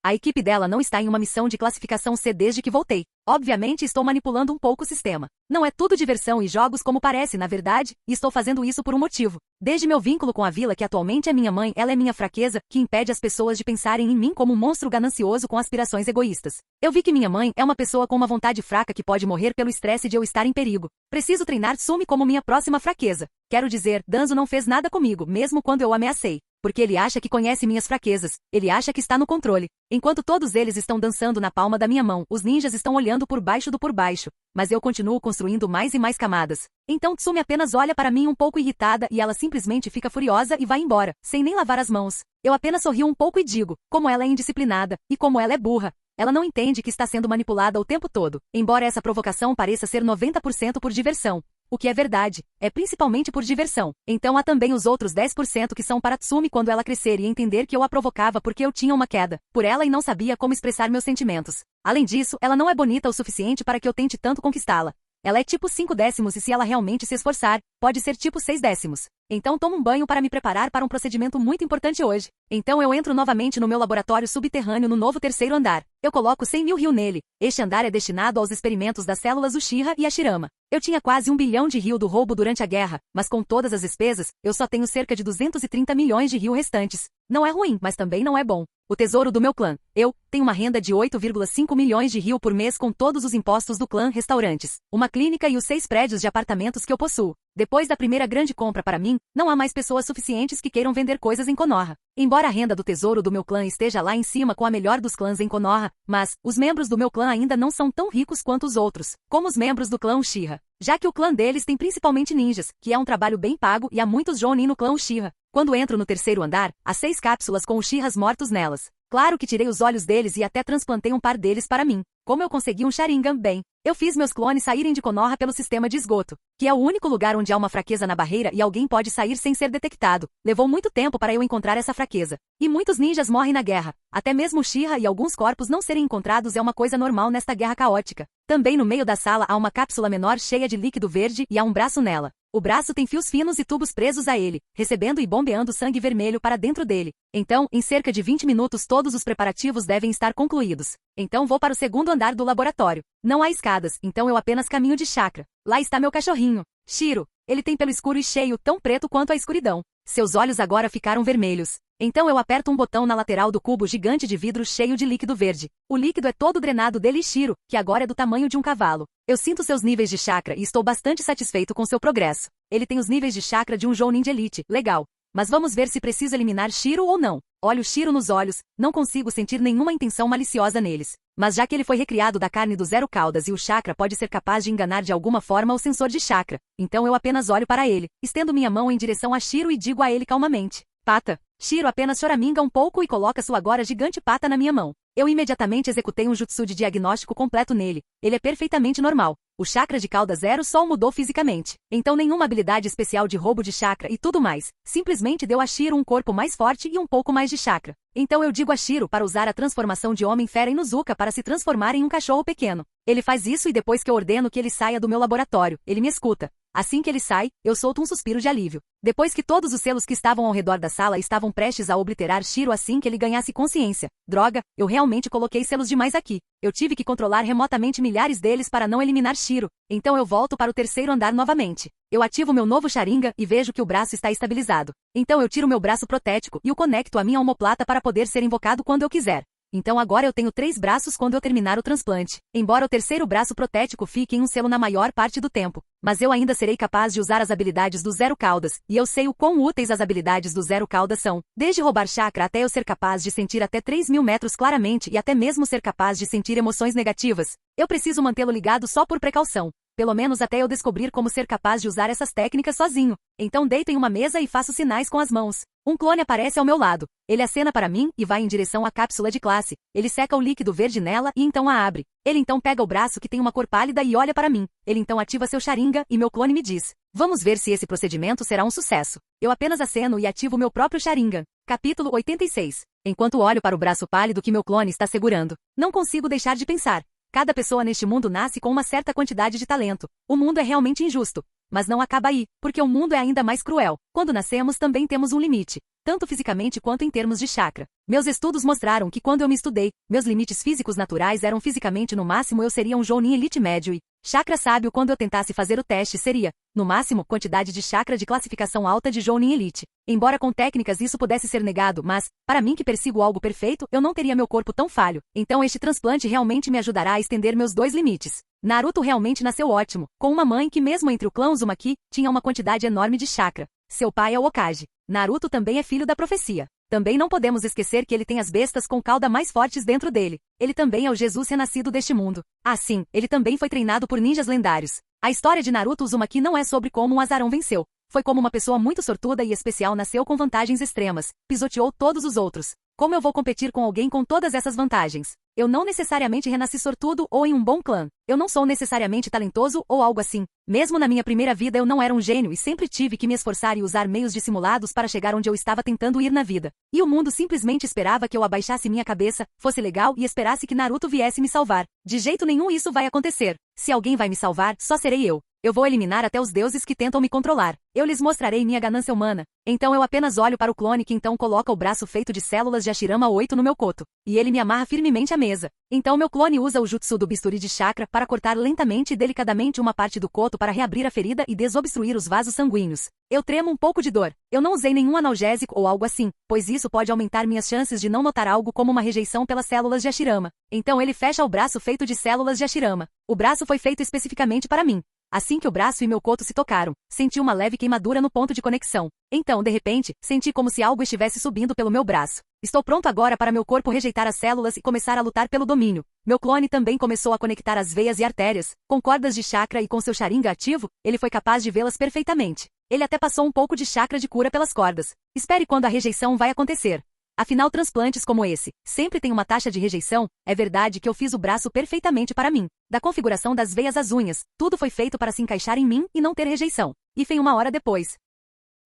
A equipe dela não está em uma missão de classificação C desde que voltei. Obviamente estou manipulando um pouco o sistema. Não é tudo diversão e jogos como parece, na verdade, e estou fazendo isso por um motivo. Desde meu vínculo com a vila que atualmente é minha mãe, ela é minha fraqueza, que impede as pessoas de pensarem em mim como um monstro ganancioso com aspirações egoístas. Eu vi que minha mãe é uma pessoa com uma vontade fraca que pode morrer pelo estresse de eu estar em perigo. Preciso treinar Tsumi como minha próxima fraqueza. Quero dizer, Danzo não fez nada comigo, mesmo quando eu o ameacei. Porque ele acha que conhece minhas fraquezas, ele acha que está no controle. Enquanto todos eles estão dançando na palma da minha mão, os ninjas estão olhando por baixo do por baixo, mas eu continuo construindo mais e mais camadas. Então Tsumi apenas olha para mim um pouco irritada e ela simplesmente fica furiosa e vai embora, sem nem lavar as mãos. Eu apenas sorrio um pouco e digo, como ela é indisciplinada, e como ela é burra. Ela não entende que está sendo manipulada o tempo todo, embora essa provocação pareça ser 90% por diversão. O que é verdade, é principalmente por diversão. Então há também os outros 10% que são para Tsumi quando ela crescer e entender que eu a provocava porque eu tinha uma queda por ela e não sabia como expressar meus sentimentos. Além disso, ela não é bonita o suficiente para que eu tente tanto conquistá-la. Ela é tipo 5 décimos e se ela realmente se esforçar, pode ser tipo 6 décimos. Então tomo um banho para me preparar para um procedimento muito importante hoje. Então eu entro novamente no meu laboratório subterrâneo no novo 3º andar. Eu coloco 100 mil ryu nele. Este andar é destinado aos experimentos das células Uchiha e Hashirama. Eu tinha quase 1 bilhão de ryu do roubo durante a guerra, mas com todas as despesas, eu só tenho cerca de 230 milhões de ryu restantes. Não é ruim, mas também não é bom. O tesouro do meu clã. Eu tenho uma renda de 8,5 milhões de ryu por mês com todos os impostos do clã, restaurantes, uma clínica e os 6 prédios de apartamentos que eu possuo. Depois da primeira grande compra para mim, não há mais pessoas suficientes que queiram vender coisas em Konoha. Embora a renda do tesouro do meu clã esteja lá em cima com a melhor dos clãs em Konoha, mas os membros do meu clã ainda não são tão ricos quanto os outros, como os membros do clã Uchiha. Já que o clã deles tem principalmente ninjas, que é um trabalho bem pago e há muitos Jounin no clã Uchiha. Quando entro no 3º andar, há 6 cápsulas com Uchihas mortos nelas. Claro que tirei os olhos deles e até transplantei um par deles para mim. Como eu consegui um Sharingan bem? Eu fiz meus clones saírem de Konoha pelo sistema de esgoto, que é o único lugar onde há uma fraqueza na barreira e alguém pode sair sem ser detectado. Levou muito tempo para eu encontrar essa fraqueza. E muitos ninjas morrem na guerra. Até mesmo Uchiha e alguns corpos não serem encontrados é uma coisa normal nesta guerra caótica. Também no meio da sala há uma cápsula menor cheia de líquido verde e há um braço nela. O braço tem fios finos e tubos presos a ele, recebendo e bombeando sangue vermelho para dentro dele. Então, em cerca de 20 minutos todos os preparativos devem estar concluídos. Então vou para o 2º andar do laboratório. Não há escadas, então eu apenas caminho de chakra. Lá está meu cachorrinho, Shiro. Ele tem pelo escuro e cheio, tão preto quanto a escuridão. Seus olhos agora ficaram vermelhos. Então eu aperto um botão na lateral do cubo gigante de vidro cheio de líquido verde. O líquido é todo drenado dele e Shiro, que agora é do tamanho de um cavalo. Eu sinto seus níveis de chakra e estou bastante satisfeito com seu progresso. Ele tem os níveis de chakra de um Jounin de elite, legal. Mas vamos ver se preciso eliminar Shiro ou não. Olho Shiro nos olhos, não consigo sentir nenhuma intenção maliciosa neles. Mas já que ele foi recriado da carne do Zero Caudas e o chakra pode ser capaz de enganar de alguma forma o sensor de chakra, então eu apenas olho para ele, estendo minha mão em direção a Shiro e digo a ele calmamente: Pata. Shiro apenas choraminga um pouco e coloca sua agora gigante pata na minha mão. Eu imediatamente executei um jutsu de diagnóstico completo nele. Ele é perfeitamente normal. O chakra de cauda zero só o mudou fisicamente. Então nenhuma habilidade especial de roubo de chakra e tudo mais. Simplesmente deu a Shiro um corpo mais forte e um pouco mais de chakra. Então eu digo a Shiro para usar a transformação de Homem-Fera Inuzuka para se transformar em um cachorro pequeno. Ele faz isso e depois que eu ordeno que ele saia do meu laboratório, ele me escuta. Assim que ele sai, eu solto um suspiro de alívio. Depois que todos os selos que estavam ao redor da sala estavam prestes a obliterar Shiro assim que ele ganhasse consciência. Droga, eu realmente coloquei selos demais aqui. Eu tive que controlar remotamente milhares deles para não eliminar Shiro. Então eu volto para o terceiro andar novamente. Eu ativo meu novo Sharingan e vejo que o braço está estabilizado. Então eu tiro meu braço protético e o conecto à minha omoplata para poder ser invocado quando eu quiser. Então agora eu tenho 3 braços quando eu terminar o transplante. Embora o terceiro braço protético fique em um selo na maior parte do tempo. Mas eu ainda serei capaz de usar as habilidades do Zero Caudas, e eu sei o quão úteis as habilidades do Zero Caudas são. Desde roubar chakra até eu ser capaz de sentir até 3.000 metros claramente e até mesmo ser capaz de sentir emoções negativas. Eu preciso mantê-lo ligado só por precaução. Pelo menos até eu descobrir como ser capaz de usar essas técnicas sozinho. Então deito em uma mesa e faço sinais com as mãos. Um clone aparece ao meu lado. Ele acena para mim e vai em direção à cápsula de classe. Ele seca o líquido verde nela e então a abre. Ele então pega o braço que tem uma cor pálida e olha para mim. Ele então ativa seu Sharingan e meu clone me diz: vamos ver se esse procedimento será um sucesso. Eu apenas aceno e ativo meu próprio Sharingan. Capítulo 86. Enquanto olho para o braço pálido que meu clone está segurando, não consigo deixar de pensar. Cada pessoa neste mundo nasce com uma certa quantidade de talento. O mundo é realmente injusto. Mas não acaba aí, porque o mundo é ainda mais cruel. Quando nascemos também temos um limite, tanto fisicamente quanto em termos de chakra. Meus estudos mostraram que quando eu me estudei, meus limites físicos naturais eram fisicamente no máximo eu seria um Jounin Elite médio e chakra sábio quando eu tentasse fazer o teste seria, no máximo, quantidade de chakra de classificação alta de Jounin Elite. Embora com técnicas isso pudesse ser negado, mas, para mim que persigo algo perfeito, eu não teria meu corpo tão falho. Então este transplante realmente me ajudará a estender meus 2 limites. Naruto realmente nasceu ótimo, com uma mãe que mesmo entre o clã Uzumaki, tinha uma quantidade enorme de chakra. Seu pai é o Hokage. Naruto também é filho da profecia. Também não podemos esquecer que ele tem as bestas com cauda mais fortes dentro dele. Ele também é o Jesus renascido deste mundo. Ah sim, ele também foi treinado por ninjas lendários. A história de Naruto Uzumaki não é sobre como um azarão venceu. Foi como uma pessoa muito sortuda e especial nasceu com vantagens extremas, pisoteou todos os outros. Como eu vou competir com alguém com todas essas vantagens? Eu não necessariamente renasci sortudo ou em um bom clã. Eu não sou necessariamente talentoso ou algo assim. Mesmo na minha primeira vida eu não era um gênio e sempre tive que me esforçar e usar meios dissimulados para chegar onde eu estava tentando ir na vida. E o mundo simplesmente esperava que eu abaixasse minha cabeça, fosse legal e esperasse que Naruto viesse me salvar. De jeito nenhum isso vai acontecer. Se alguém vai me salvar, só serei eu. Eu vou eliminar até os deuses que tentam me controlar. Eu lhes mostrarei minha ganância humana. Então eu apenas olho para o clone que então coloca o braço feito de células de Hashirama 8 no meu coto. E ele me amarra firmemente à mesa. Então meu clone usa o jutsu do bisturi de chakra para cortar lentamente e delicadamente uma parte do coto para reabrir a ferida e desobstruir os vasos sanguíneos. Eu tremo um pouco de dor. Eu não usei nenhum analgésico ou algo assim, pois isso pode aumentar minhas chances de não notar algo como uma rejeição pelas células de Hashirama. Então ele fecha o braço feito de células de Hashirama. O braço foi feito especificamente para mim. Assim que o braço e meu coto se tocaram, senti uma leve queimadura no ponto de conexão. Então, de repente, senti como se algo estivesse subindo pelo meu braço. Estou pronto agora para meu corpo rejeitar as células e começar a lutar pelo domínio. Meu clone também começou a conectar as veias e artérias, com cordas de chakra e com seu Sharingan ativo, ele foi capaz de vê-las perfeitamente. Ele até passou um pouco de chakra de cura pelas cordas. Espere quando a rejeição vai acontecer. Afinal, transplantes como esse sempre têm uma taxa de rejeição. É verdade que eu fiz o braço perfeitamente para mim. Da configuração das veias às unhas, tudo foi feito para se encaixar em mim e não ter rejeição. E foi 1 hora depois.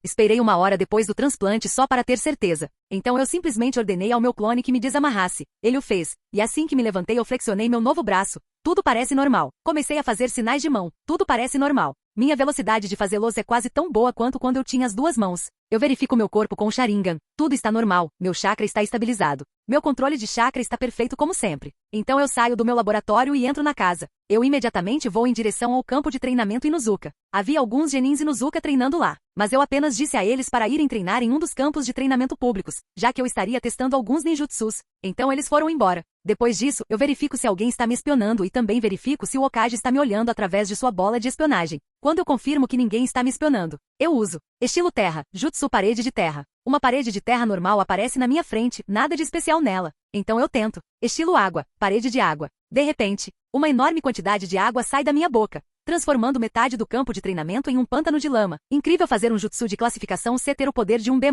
Esperei 1 hora depois do transplante só para ter certeza. Então eu simplesmente ordenei ao meu clone que me desamarrasse. Ele o fez. E assim que me levantei eu flexionei meu novo braço. Tudo parece normal. Comecei a fazer sinais de mão. Tudo parece normal. Minha velocidade de fazê-los é quase tão boa quanto quando eu tinha as 2 mãos. Eu verifico meu corpo com o Sharingan. Tudo está normal. Meu chakra está estabilizado. Meu controle de chakra está perfeito como sempre. Então eu saio do meu laboratório e entro na casa. Eu imediatamente vou em direção ao campo de treinamento Inuzuka. Havia alguns genins Inuzuka treinando lá, mas eu apenas disse a eles para irem treinar em um dos campos de treinamento públicos, já que eu estaria testando alguns ninjutsus. Então eles foram embora. Depois disso, eu verifico se alguém está me espionando e também verifico se o Hokage está me olhando através de sua bola de espionagem. Quando eu confirmo que ninguém está me espionando, eu uso estilo terra, jutsu parede de terra. Uma parede de terra normal aparece na minha frente, nada de especial nela. Então eu tento. Estilo água, parede de água. De repente, uma enorme quantidade de água sai da minha boca, transformando metade do campo de treinamento em um pântano de lama. Incrível fazer um jutsu de classificação C ter o poder de um B+.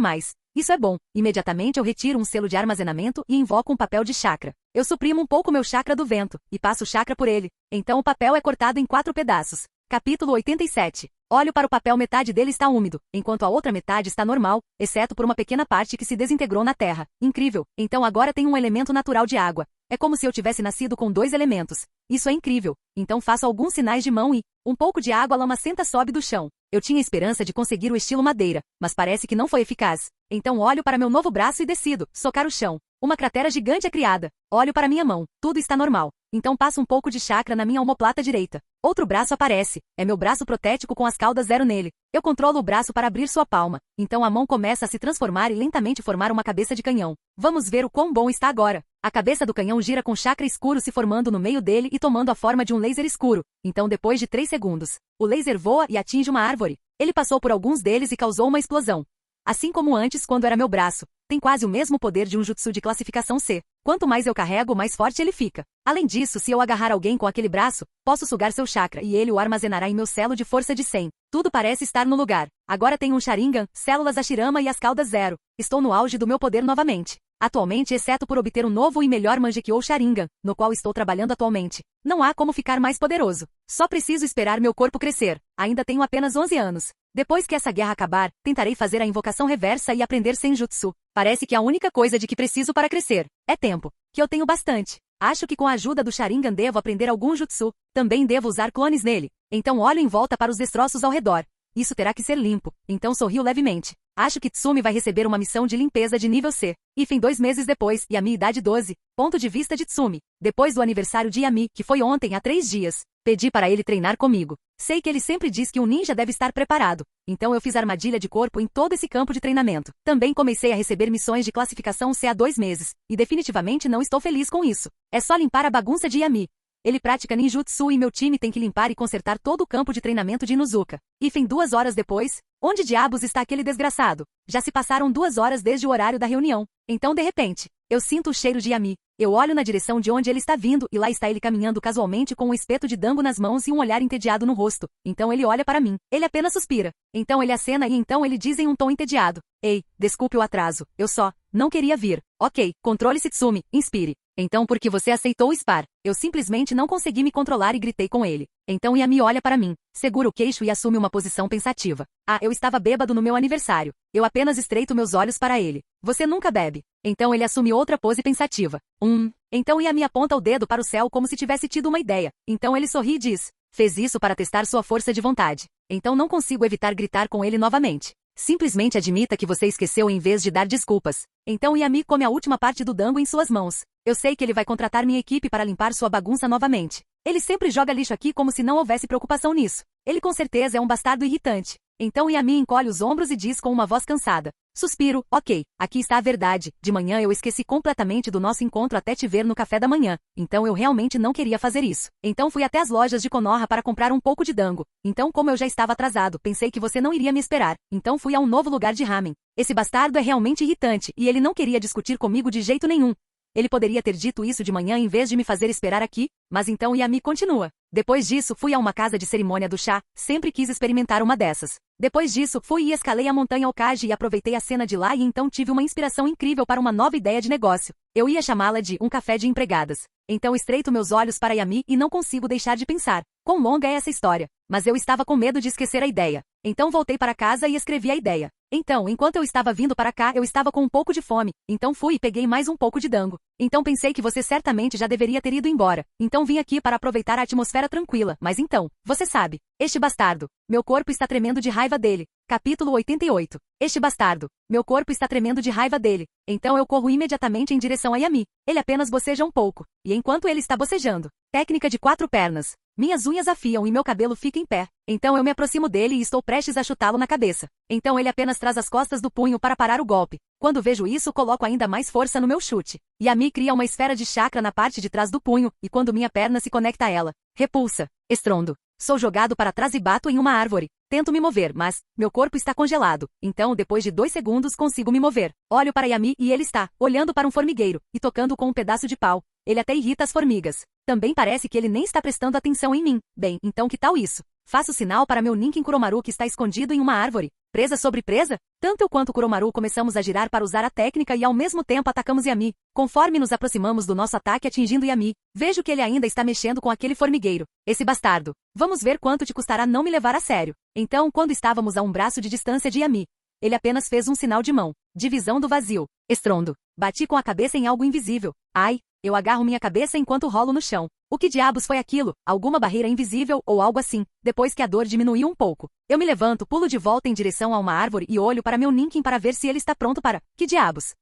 Isso é bom. Imediatamente eu retiro um selo de armazenamento e invoco um papel de chakra. Eu suprimo um pouco meu chakra do vento, e passo o chakra por ele. Então o papel é cortado em 4 pedaços. Capítulo 87. Olho para o papel, metade dele está úmido, enquanto a outra metade está normal, exceto por uma pequena parte que se desintegrou na terra. Incrível. Então agora tem um elemento natural de água. É como se eu tivesse nascido com 2 elementos. Isso é incrível. Então faço alguns sinais de mão e um pouco de água lamacenta sobe do chão. Eu tinha esperança de conseguir o estilo madeira, mas parece que não foi eficaz. Então olho para meu novo braço e decido socar o chão. Uma cratera gigante é criada. Olho para minha mão. Tudo está normal. Então passo um pouco de chakra na minha omoplata direita. Outro braço aparece. É meu braço protético com as caudas 0 nele. Eu controlo o braço para abrir sua palma. Então a mão começa a se transformar e lentamente formar uma cabeça de canhão. Vamos ver o quão bom está agora. A cabeça do canhão gira com chakra escuro se formando no meio dele e tomando a forma de um laser escuro. Então depois de 3 segundos, o laser voa e atinge uma árvore. Ele passou por alguns deles e causou uma explosão. Assim como antes quando era meu braço, tem quase o mesmo poder de um jutsu de classificação C. Quanto mais eu carrego, mais forte ele fica. Além disso, se eu agarrar alguém com aquele braço, posso sugar seu chakra e ele o armazenará em meu selo de força de 100. Tudo parece estar no lugar. Agora tenho um Sharingan, células Hashirama e as caudas 0. Estou no auge do meu poder novamente. Atualmente, exceto por obter um novo e melhor Mangekyou Sharingan, no qual estou trabalhando atualmente, não há como ficar mais poderoso. Só preciso esperar meu corpo crescer. Ainda tenho apenas 11 anos. Depois que essa guerra acabar, tentarei fazer a invocação reversa e aprender Senjutsu. Parece que a única coisa de que preciso para crescer é tempo, que eu tenho bastante. Acho que com a ajuda do Sharingan devo aprender algum jutsu. Também devo usar clones nele. Então olho em volta para os destroços ao redor. Isso terá que ser limpo. Então sorrio levemente. Acho que Tsumi vai receber uma missão de limpeza de nível C. Ifem 2 meses depois, e a minha idade 12. Ponto de vista de Tsumi. Depois do aniversário de Yami, que foi ontem há 3 dias. Pedi para ele treinar comigo. Sei que ele sempre diz que um ninja deve estar preparado. Então eu fiz armadilha de corpo em todo esse campo de treinamento. Também comecei a receber missões de classificação C há 2 meses. E definitivamente não estou feliz com isso. É só limpar a bagunça de Yami. Ele pratica ninjutsu e meu time tem que limpar e consertar todo o campo de treinamento de Inuzuka. Ifem 2 horas depois, onde diabos está aquele desgraçado? Já se passaram 2 horas desde o horário da reunião. Então de repente, eu sinto o cheiro de Yami. Eu olho na direção de onde ele está vindo e lá está ele caminhando casualmente com um espeto de dango nas mãos e um olhar entediado no rosto. Então ele olha para mim. Ele apenas suspira. Então ele acena e então ele diz em um tom entediado. Ei, desculpe o atraso. Eu só não queria vir. Ok, controle-se Tsumi, inspire. Então por que você aceitou o SPAR? Eu simplesmente não consegui me controlar e gritei com ele. Então Yami olha para mim, segura o queixo e assume uma posição pensativa. Ah, eu estava bêbado no meu aniversário. Eu apenas estreito meus olhos para ele. Você nunca bebe. Então ele assume outra pose pensativa. Então Yami aponta o dedo para o céu como se tivesse tido uma ideia. Então ele sorri e diz, fez isso para testar sua força de vontade. Então não consigo evitar gritar com ele novamente. Simplesmente admita que você esqueceu em vez de dar desculpas. Então Yami come a última parte do dango em suas mãos. Eu sei que ele vai contratar minha equipe para limpar sua bagunça novamente. Ele sempre joga lixo aqui como se não houvesse preocupação nisso. Ele com certeza é um bastardo irritante. Então Yami encolhe os ombros e diz com uma voz cansada. Suspiro, ok, aqui está a verdade. De manhã eu esqueci completamente do nosso encontro até te ver no café da manhã. Então eu realmente não queria fazer isso. Então fui até as lojas de Konoha para comprar um pouco de dango. Então como eu já estava atrasado, pensei que você não iria me esperar. Então fui a um novo lugar de ramen. Esse bastardo é realmente irritante e ele não queria discutir comigo de jeito nenhum. Ele poderia ter dito isso de manhã em vez de me fazer esperar aqui, mas então Yami continua. Depois disso fui a uma casa de cerimônia do chá, sempre quis experimentar uma dessas. Depois disso fui e escalei a montanha Okage e aproveitei a cena de lá e então tive uma inspiração incrível para uma nova ideia de negócio. Eu ia chamá-la de um café de empregadas. Então estreito meus olhos para Yami e não consigo deixar de pensar. Quão longa é essa história? Mas eu estava com medo de esquecer a ideia. Então voltei para casa e escrevi a ideia. Então, enquanto eu estava vindo para cá, eu estava com um pouco de fome. Então fui e peguei mais um pouco de dango. Então pensei que você certamente já deveria ter ido embora. Então vim aqui para aproveitar a atmosfera tranquila. Mas então, você sabe, este bastardo. Meu corpo está tremendo de raiva dele. Capítulo 88. Este bastardo. Meu corpo está tremendo de raiva dele. Então eu corro imediatamente em direção a Yami. Ele apenas boceja um pouco. E enquanto ele está bocejando, técnica de 4 pernas. Minhas unhas afiam e meu cabelo fica em pé. Então eu me aproximo dele e estou prestes a chutá-lo na cabeça. Então ele apenas traz as costas do punho para parar o golpe. Quando vejo isso, coloco ainda mais força no meu chute. Yami cria uma esfera de chakra na parte de trás do punho, e quando minha perna se conecta a ela, repulsa, estrondo. Sou jogado para trás e bato em uma árvore. Tento me mover, mas meu corpo está congelado. Então, depois de 2 segundos, consigo me mover. Olho para Yami e ele está olhando para um formigueiro e tocando com um pedaço de pau. Ele até irrita as formigas. Também parece que ele nem está prestando atenção em mim. Bem, então que tal isso? Faço sinal para meu Ninkin Kuromaru que está escondido em uma árvore. Presa sobre presa? Tanto eu quanto Kuromaru começamos a girar para usar a técnica e ao mesmo tempo atacamos Yami. Conforme nos aproximamos do nosso ataque atingindo Yami, vejo que ele ainda está mexendo com aquele formigueiro. Esse bastardo. Vamos ver quanto te custará não me levar a sério. Então, quando estávamos a um braço de distância de Yami, ele apenas fez um sinal de mão. Divisão do vazio. Estrondo. Bati com a cabeça em algo invisível. Ai, eu agarro minha cabeça enquanto rolo no chão. O que diabos foi aquilo? Alguma barreira invisível ou algo assim? Depois que a dor diminuiu um pouco, eu me levanto, pulo de volta em direção a uma árvore e olho para meu Ninkin para ver se ele está pronto para... Que diabos?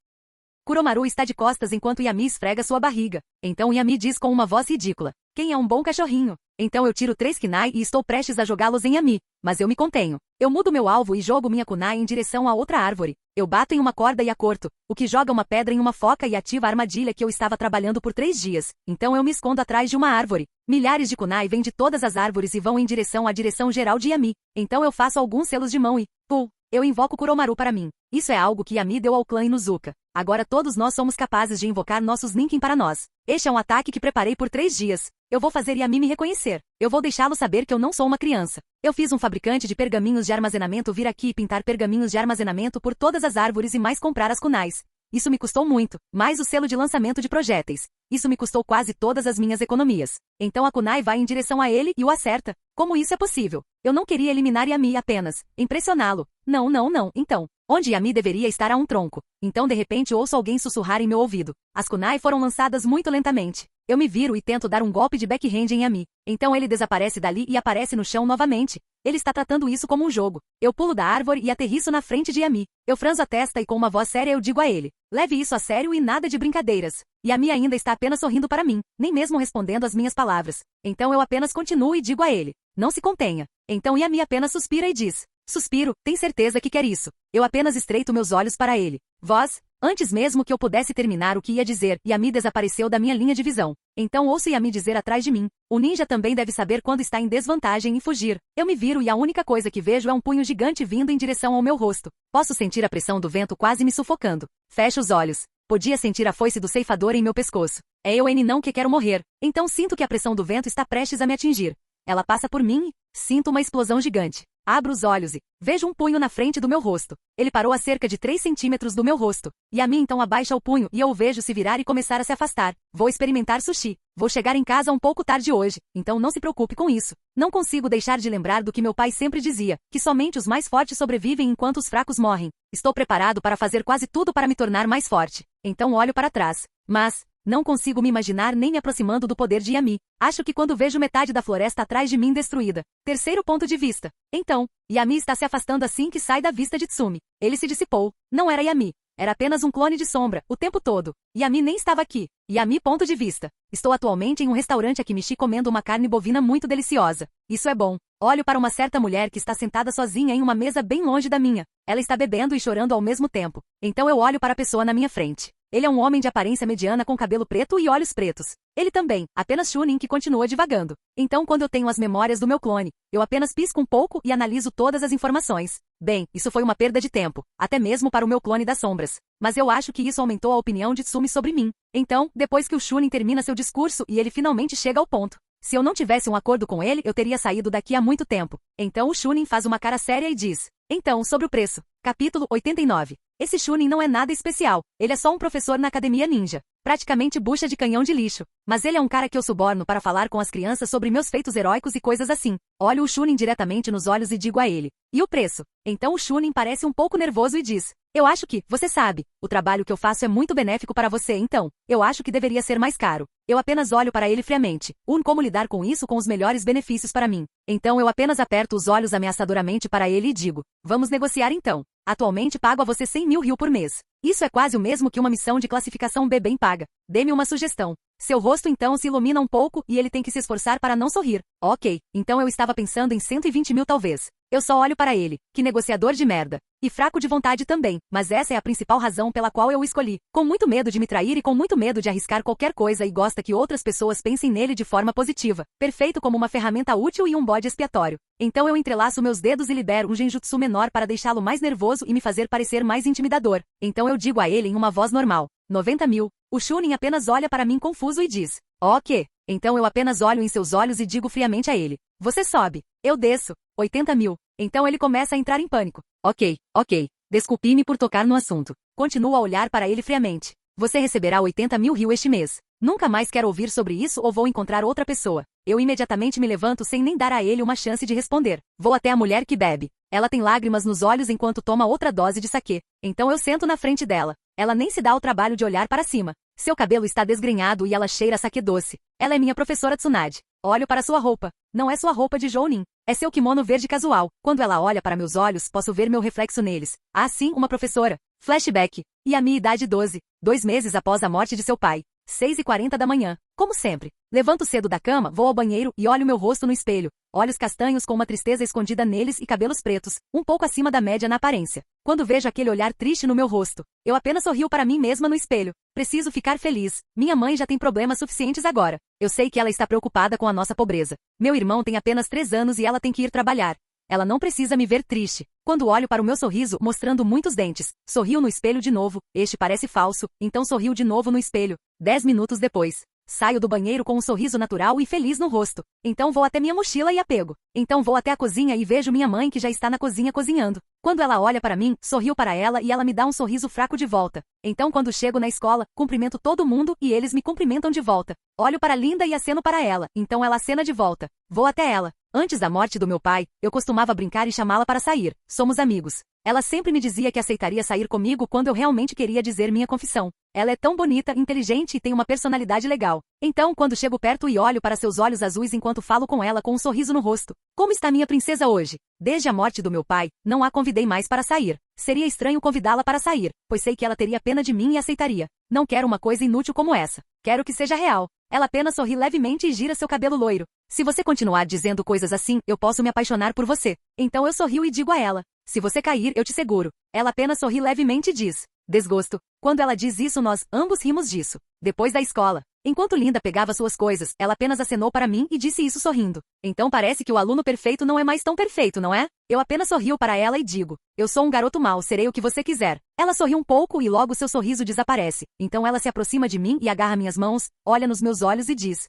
Kuromaru está de costas enquanto Yami esfrega sua barriga. Então Yami diz com uma voz ridícula: quem é um bom cachorrinho? Então eu tiro 3 kunai e estou prestes a jogá-los em Yami, mas eu me contenho. Eu mudo meu alvo e jogo minha kunai em direção a outra árvore. Eu bato em uma corda e a corto, o que joga uma pedra em uma foca e ativa a armadilha que eu estava trabalhando por 3 dias. Então eu me escondo atrás de uma árvore. Milhares de kunai vêm de todas as árvores e vão em direção à direção geral de Yami. Então eu faço alguns selos de mão e, pull, eu invoco Kuromaru para mim. Isso é algo que Yami deu ao clã Inuzuka. Agora todos nós somos capazes de invocar nossos Ninkin para nós. Este é um ataque que preparei por 3 dias. Eu vou fazer Yami me reconhecer. Eu vou deixá-lo saber que eu não sou uma criança. Eu fiz um fabricante de pergaminhos de armazenamento vir aqui e pintar pergaminhos de armazenamento por todas as árvores e mais comprar as kunais. Isso me custou muito, mais o selo de lançamento de projéteis. Isso me custou quase todas as minhas economias. Então a kunai vai em direção a ele e o acerta. Como isso é possível? Eu não queria eliminar Yami apenas. Impressioná-lo. Não. Então, onde Yami deveria estar a um tronco. Então de repente ouço alguém sussurrar em meu ouvido. As kunai foram lançadas muito lentamente. Eu me viro e tento dar um golpe de backhand em Yami. Então ele desaparece dali e aparece no chão novamente. Ele está tratando isso como um jogo. Eu pulo da árvore e aterriço na frente de Yami. Eu franzo a testa e com uma voz séria eu digo a ele: leve isso a sério e nada de brincadeiras. Yami ainda está apenas sorrindo para mim, nem mesmo respondendo às minhas palavras. Então eu apenas continuo e digo a ele: não se contenha. Então Yami apenas suspira e diz: suspiro, tem certeza que quer isso? Eu apenas estreito meus olhos para ele. Voz. Antes mesmo que eu pudesse terminar o que ia dizer, Yami desapareceu da minha linha de visão. Então ouço Yami dizer atrás de mim: o ninja também deve saber quando está em desvantagem e fugir. Eu me viro e a única coisa que vejo é um punho gigante vindo em direção ao meu rosto. Posso sentir a pressão do vento quase me sufocando. Fecho os olhos. Podia sentir a foice do ceifador em meu pescoço. É eu não que quero morrer. Então sinto que a pressão do vento está prestes a me atingir. Ela passa por mim e sinto uma explosão gigante. Abro os olhos e vejo um punho na frente do meu rosto. Ele parou a cerca de 3 centímetros do meu rosto. Yami então abaixa o punho e eu o vejo se virar e começar a se afastar. Vou experimentar sushi. Vou chegar em casa um pouco tarde hoje, então não se preocupe com isso. Não consigo deixar de lembrar do que meu pai sempre dizia, que somente os mais fortes sobrevivem enquanto os fracos morrem. Estou preparado para fazer quase tudo para me tornar mais forte. Então olho para trás. Mas não consigo me imaginar nem me aproximando do poder de Yami. Acho que quando vejo metade da floresta atrás de mim destruída. Terceiro ponto de vista. Então, Yami está se afastando assim que sai da vista de Tsumi. Ele se dissipou. Não era Yami. Era apenas um clone de sombra, o tempo todo. Yami nem estava aqui. Yami ponto de vista. Estou atualmente em um restaurante Akimichi comendo uma carne bovina muito deliciosa. Isso é bom. Olho para uma certa mulher que está sentada sozinha em uma mesa bem longe da minha. Ela está bebendo e chorando ao mesmo tempo. Então eu olho para a pessoa na minha frente. Ele é um homem de aparência mediana com cabelo preto e olhos pretos. Ele também, apenas Chunin que continua divagando. Então quando eu tenho as memórias do meu clone, eu apenas pisco um pouco e analiso todas as informações. Bem, isso foi uma perda de tempo, até mesmo para o meu clone das sombras. Mas eu acho que isso aumentou a opinião de Tsumi sobre mim. Então, depois que o Chunin termina seu discurso e ele finalmente chega ao ponto. Se eu não tivesse um acordo com ele, eu teria saído daqui há muito tempo. Então o Chunin faz uma cara séria e diz: então, sobre o preço. Capítulo 89. Esse Chunin não é nada especial. Ele é só um professor na academia ninja. Praticamente bucha de canhão de lixo. Mas ele é um cara que eu suborno para falar com as crianças sobre meus feitos heróicos e coisas assim. Olho o Chunin diretamente nos olhos e digo a ele: e o preço? Então o Chunin parece um pouco nervoso e diz: eu acho que, você sabe, o trabalho que eu faço é muito benéfico para você, então, eu acho que deveria ser mais caro. Eu apenas olho para ele friamente. Como lidar com isso com os melhores benefícios para mim. Então eu apenas aperto os olhos ameaçadoramente para ele e digo: vamos negociar então. Atualmente pago a você 100 mil ryu por mês. Isso é quase o mesmo que uma missão de classificação B bem paga. Dê-me uma sugestão. Seu rosto então se ilumina um pouco e ele tem que se esforçar para não sorrir. Ok, então eu estava pensando em 120 mil talvez. Eu só olho para ele. Que negociador de merda. E fraco de vontade também, mas essa é a principal razão pela qual eu o escolhi. Com muito medo de me trair e com muito medo de arriscar qualquer coisa e gosta que outras pessoas pensem nele de forma positiva. Perfeito como uma ferramenta útil e um bode expiatório. Então eu entrelaço meus dedos e libero um genjutsu menor para deixá-lo mais nervoso e me fazer parecer mais intimidador. Então eu digo a ele em uma voz normal. 90 mil. O Chunin apenas olha para mim confuso e diz. Ok. Então eu apenas olho em seus olhos e digo friamente a ele. Você sobe. Eu desço. 80 mil. Então ele começa a entrar em pânico. Ok. Desculpe-me por tocar no assunto. Continuo a olhar para ele friamente. Você receberá 80 mil RIO este mês. Nunca mais quero ouvir sobre isso ou vou encontrar outra pessoa. Eu imediatamente me levanto sem nem dar a ele uma chance de responder. Vou até a mulher que bebe. Ela tem lágrimas nos olhos enquanto toma outra dose de saquê. Então eu sento na frente dela. Ela nem se dá o trabalho de olhar para cima. Seu cabelo está desgrenhado e ela cheira a saquê doce. Ela é minha professora Tsunade. Olho para sua roupa. Não é sua roupa de jounin. É seu kimono verde casual. Quando ela olha para meus olhos, posso ver meu reflexo neles. Ah, sim, uma professora. Flashback. E a minha idade 12. 2 meses após a morte de seu pai. 6h40 da manhã. Como sempre. Levanto cedo da cama, vou ao banheiro e olho meu rosto no espelho. Olhos castanhos com uma tristeza escondida neles e cabelos pretos, um pouco acima da média na aparência. Quando vejo aquele olhar triste no meu rosto, eu apenas sorrio para mim mesma no espelho. Preciso ficar feliz. Minha mãe já tem problemas suficientes agora. Eu sei que ela está preocupada com a nossa pobreza. Meu irmão tem apenas 3 anos e ela tem que ir trabalhar. Ela não precisa me ver triste. Quando olho para o meu sorriso, mostrando muitos dentes, sorrio no espelho de novo. Este parece falso, então sorrio de novo no espelho. 10 minutos depois. Saio do banheiro com um sorriso natural e feliz no rosto. Então vou até minha mochila e a pego. Então vou até a cozinha e vejo minha mãe que já está na cozinha cozinhando. Quando ela olha para mim, sorrio para ela e ela me dá um sorriso fraco de volta. Então quando chego na escola, cumprimento todo mundo e eles me cumprimentam de volta. Olho para Linda e aceno para ela, então ela acena de volta. Vou até ela. Antes da morte do meu pai, eu costumava brincar e chamá-la para sair. Somos amigos. Ela sempre me dizia que aceitaria sair comigo quando eu realmente queria dizer minha confissão. Ela é tão bonita, inteligente e tem uma personalidade legal. Então, quando chego perto e olho para seus olhos azuis enquanto falo com ela com um sorriso no rosto. Como está minha princesa hoje? Desde a morte do meu pai, não a convidei mais para sair. Seria estranho convidá-la para sair, pois sei que ela teria pena de mim e aceitaria. Não quero uma coisa inútil como essa. Quero que seja real. Ela apenas sorri levemente e gira seu cabelo loiro. Se você continuar dizendo coisas assim, eu posso me apaixonar por você. Então eu sorrio e digo a ela. Se você cair, eu te seguro. Ela apenas sorri levemente e diz. Desgosto. Quando ela diz isso, nós ambos rimos disso. Depois da escola. Enquanto Linda pegava suas coisas, ela apenas acenou para mim e disse isso sorrindo. Então parece que o aluno perfeito não é mais tão perfeito, não é? Eu apenas sorrio para ela e digo. Eu sou um garoto mau, serei o que você quiser. Ela sorri um pouco e logo seu sorriso desaparece. Então ela se aproxima de mim e agarra minhas mãos, olha nos meus olhos e diz.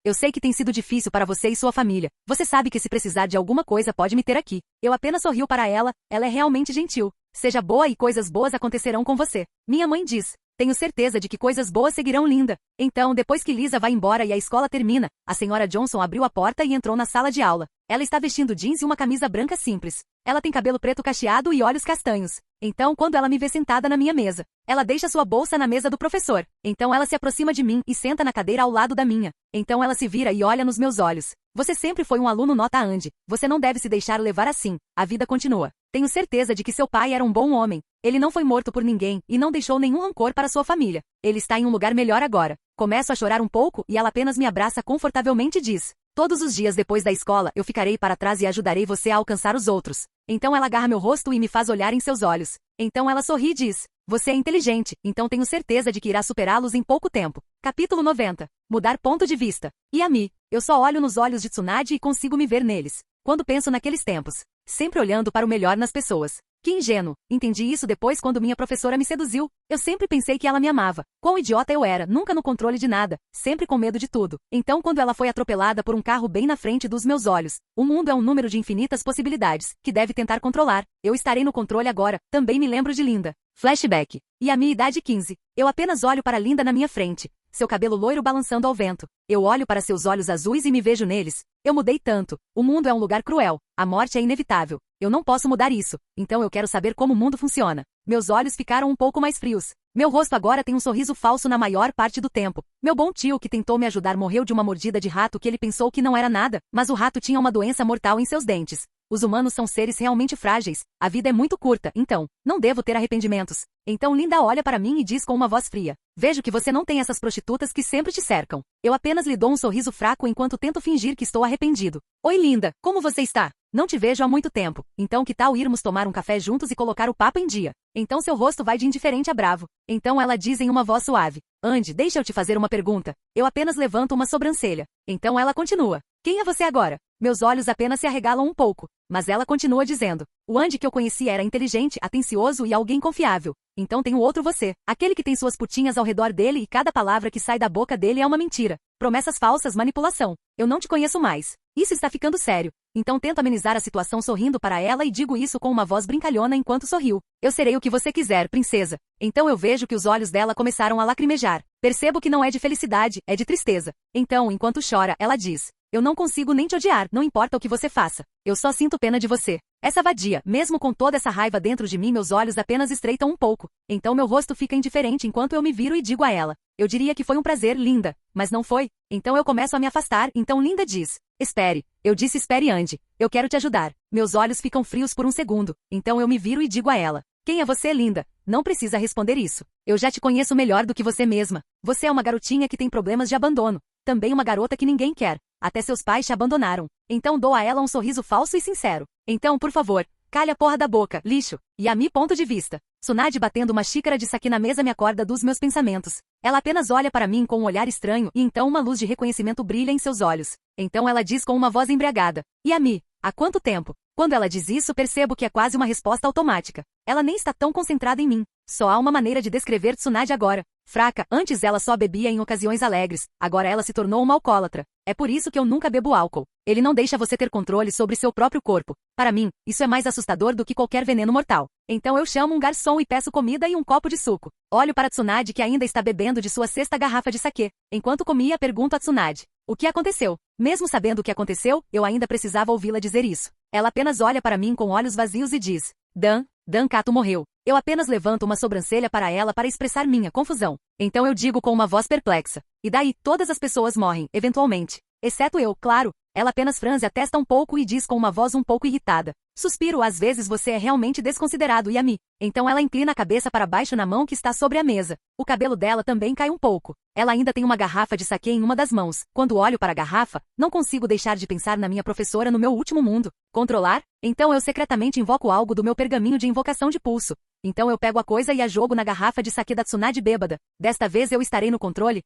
Eu sei que tem sido difícil para você e sua família. Você sabe que se precisar de alguma coisa pode me ter aqui. Eu apenas sorrio para ela é realmente gentil. Seja boa e coisas boas acontecerão com você. Minha mãe diz. Tenho certeza de que coisas boas seguirão Linda. Então, depois que Lisa vai embora e a escola termina, a senhora Johnson abriu a porta e entrou na sala de aula. Ela está vestindo jeans e uma camisa branca simples. Ela tem cabelo preto cacheado e olhos castanhos. Então, quando ela me vê sentada na minha mesa, ela deixa sua bolsa na mesa do professor. Então ela se aproxima de mim e senta na cadeira ao lado da minha. Então ela se vira e olha nos meus olhos. Você sempre foi um aluno nota Andy. Você não deve se deixar levar assim. A vida continua. Tenho certeza de que seu pai era um bom homem. Ele não foi morto por ninguém e não deixou nenhum rancor para sua família. Ele está em um lugar melhor agora. Começo a chorar um pouco e ela apenas me abraça confortavelmente e diz. Todos os dias depois da escola, eu ficarei para trás e ajudarei você a alcançar os outros. Então ela agarra meu rosto e me faz olhar em seus olhos. Então ela sorri e diz. Você é inteligente, então tenho certeza de que irá superá-los em pouco tempo. Capítulo 90. Mudar ponto de vista. E a mim. Eu só olho nos olhos de Tsunade e consigo me ver neles. Quando penso naqueles tempos. Sempre olhando para o melhor nas pessoas. Que ingênuo. Entendi isso depois quando minha professora me seduziu. Eu sempre pensei que ela me amava. Quão idiota eu era, nunca no controle de nada, sempre com medo de tudo. Então quando ela foi atropelada por um carro bem na frente dos meus olhos, o mundo é um número de infinitas possibilidades, que deve tentar controlar. Eu estarei no controle agora. Também me lembro de Linda. Flashback. E a minha idade 15. Eu apenas olho para Linda na minha frente. Seu cabelo loiro balançando ao vento. Eu olho para seus olhos azuis e me vejo neles. Eu mudei tanto. O mundo é um lugar cruel. A morte é inevitável. Eu não posso mudar isso. Então eu quero saber como o mundo funciona. Meus olhos ficaram um pouco mais frios. Meu rosto agora tem um sorriso falso na maior parte do tempo. Meu bom tio que tentou me ajudar morreu de uma mordida de rato que ele pensou que não era nada, mas o rato tinha uma doença mortal em seus dentes. Os humanos são seres realmente frágeis. A vida é muito curta, então, não devo ter arrependimentos. Então Linda olha para mim e diz com uma voz fria. Vejo que você não tem essas prostitutas que sempre te cercam. Eu apenas lhe dou um sorriso fraco enquanto tento fingir que estou arrependido. Oi Linda, como você está? Não te vejo há muito tempo, então que tal irmos tomar um café juntos e colocar o papo em dia? Então seu rosto vai de indiferente a bravo. Então ela diz em uma voz suave: Andy, deixa eu te fazer uma pergunta. Eu apenas levanto uma sobrancelha. Então ela continua: Quem é você agora? Meus olhos apenas se arregalam um pouco, mas ela continua dizendo: O Andy que eu conheci era inteligente, atencioso e alguém confiável. Então tem o outro você, aquele que tem suas putinhas ao redor dele e cada palavra que sai da boca dele é uma mentira. Promessas falsas, manipulação. Eu não te conheço mais. Isso está ficando sério. Então tento amenizar a situação sorrindo para ela e digo isso com uma voz brincalhona enquanto sorriu. Eu serei o que você quiser, princesa. Então eu vejo que os olhos dela começaram a lacrimejar. Percebo que não é de felicidade, é de tristeza. Então, enquanto chora, ela diz: Eu não consigo nem te odiar, não importa o que você faça. Eu só sinto pena de você. Essa vadia, mesmo com toda essa raiva dentro de mim, meus olhos apenas estreitam um pouco. Então meu rosto fica indiferente enquanto eu me viro e digo a ela: Eu diria que foi um prazer, linda. Mas não foi. Então eu começo a me afastar, então Linda diz: Espere. Eu disse espere, Andy. Eu quero te ajudar. Meus olhos ficam frios por um segundo. Então eu me viro e digo a ela: Quem é você, linda? Não precisa responder isso. Eu já te conheço melhor do que você mesma. Você é uma garotinha que tem problemas de abandono. Também uma garota que ninguém quer. Até seus pais te abandonaram. Então dou a ela um sorriso falso e sincero. Então, por favor, calha a porra da boca, lixo. E a mi ponto de vista. Tsunade batendo uma xícara de saque na mesa me acorda dos meus pensamentos. Ela apenas olha para mim com um olhar estranho e então uma luz de reconhecimento brilha em seus olhos. Então ela diz com uma voz embriagada: E a mi? Há quanto tempo? Quando ela diz isso, percebo que é quase uma resposta automática. Ela nem está tão concentrada em mim. Só há uma maneira de descrever Tsunade agora. Fraca, antes ela só bebia em ocasiões alegres, agora ela se tornou uma alcoólatra. É por isso que eu nunca bebo álcool. Ele não deixa você ter controle sobre seu próprio corpo. Para mim, isso é mais assustador do que qualquer veneno mortal. Então eu chamo um garçom e peço comida e um copo de suco. Olho para Tsunade que ainda está bebendo de sua sexta garrafa de saquê. Enquanto comia, pergunto a Tsunade: O que aconteceu? Mesmo sabendo o que aconteceu, eu ainda precisava ouvi-la dizer isso. Ela apenas olha para mim com olhos vazios e diz: Dan Kato morreu. Eu apenas levanto uma sobrancelha para ela para expressar minha confusão. Então eu digo com uma voz perplexa: E daí, todas as pessoas morrem, eventualmente. Exceto eu, claro. Ela apenas franze a testa um pouco e diz com uma voz um pouco irritada: Suspiro, às vezes você é realmente desconsiderado, Yami. Então ela inclina a cabeça para baixo na mão que está sobre a mesa. O cabelo dela também cai um pouco. Ela ainda tem uma garrafa de saquê em uma das mãos. Quando olho para a garrafa, não consigo deixar de pensar na minha professora no meu último mundo. Controlar? Então eu secretamente invoco algo do meu pergaminho de invocação de pulso. Então eu pego a coisa e a jogo na garrafa de saquê da Tsunade bêbada. Desta vez eu estarei no controle.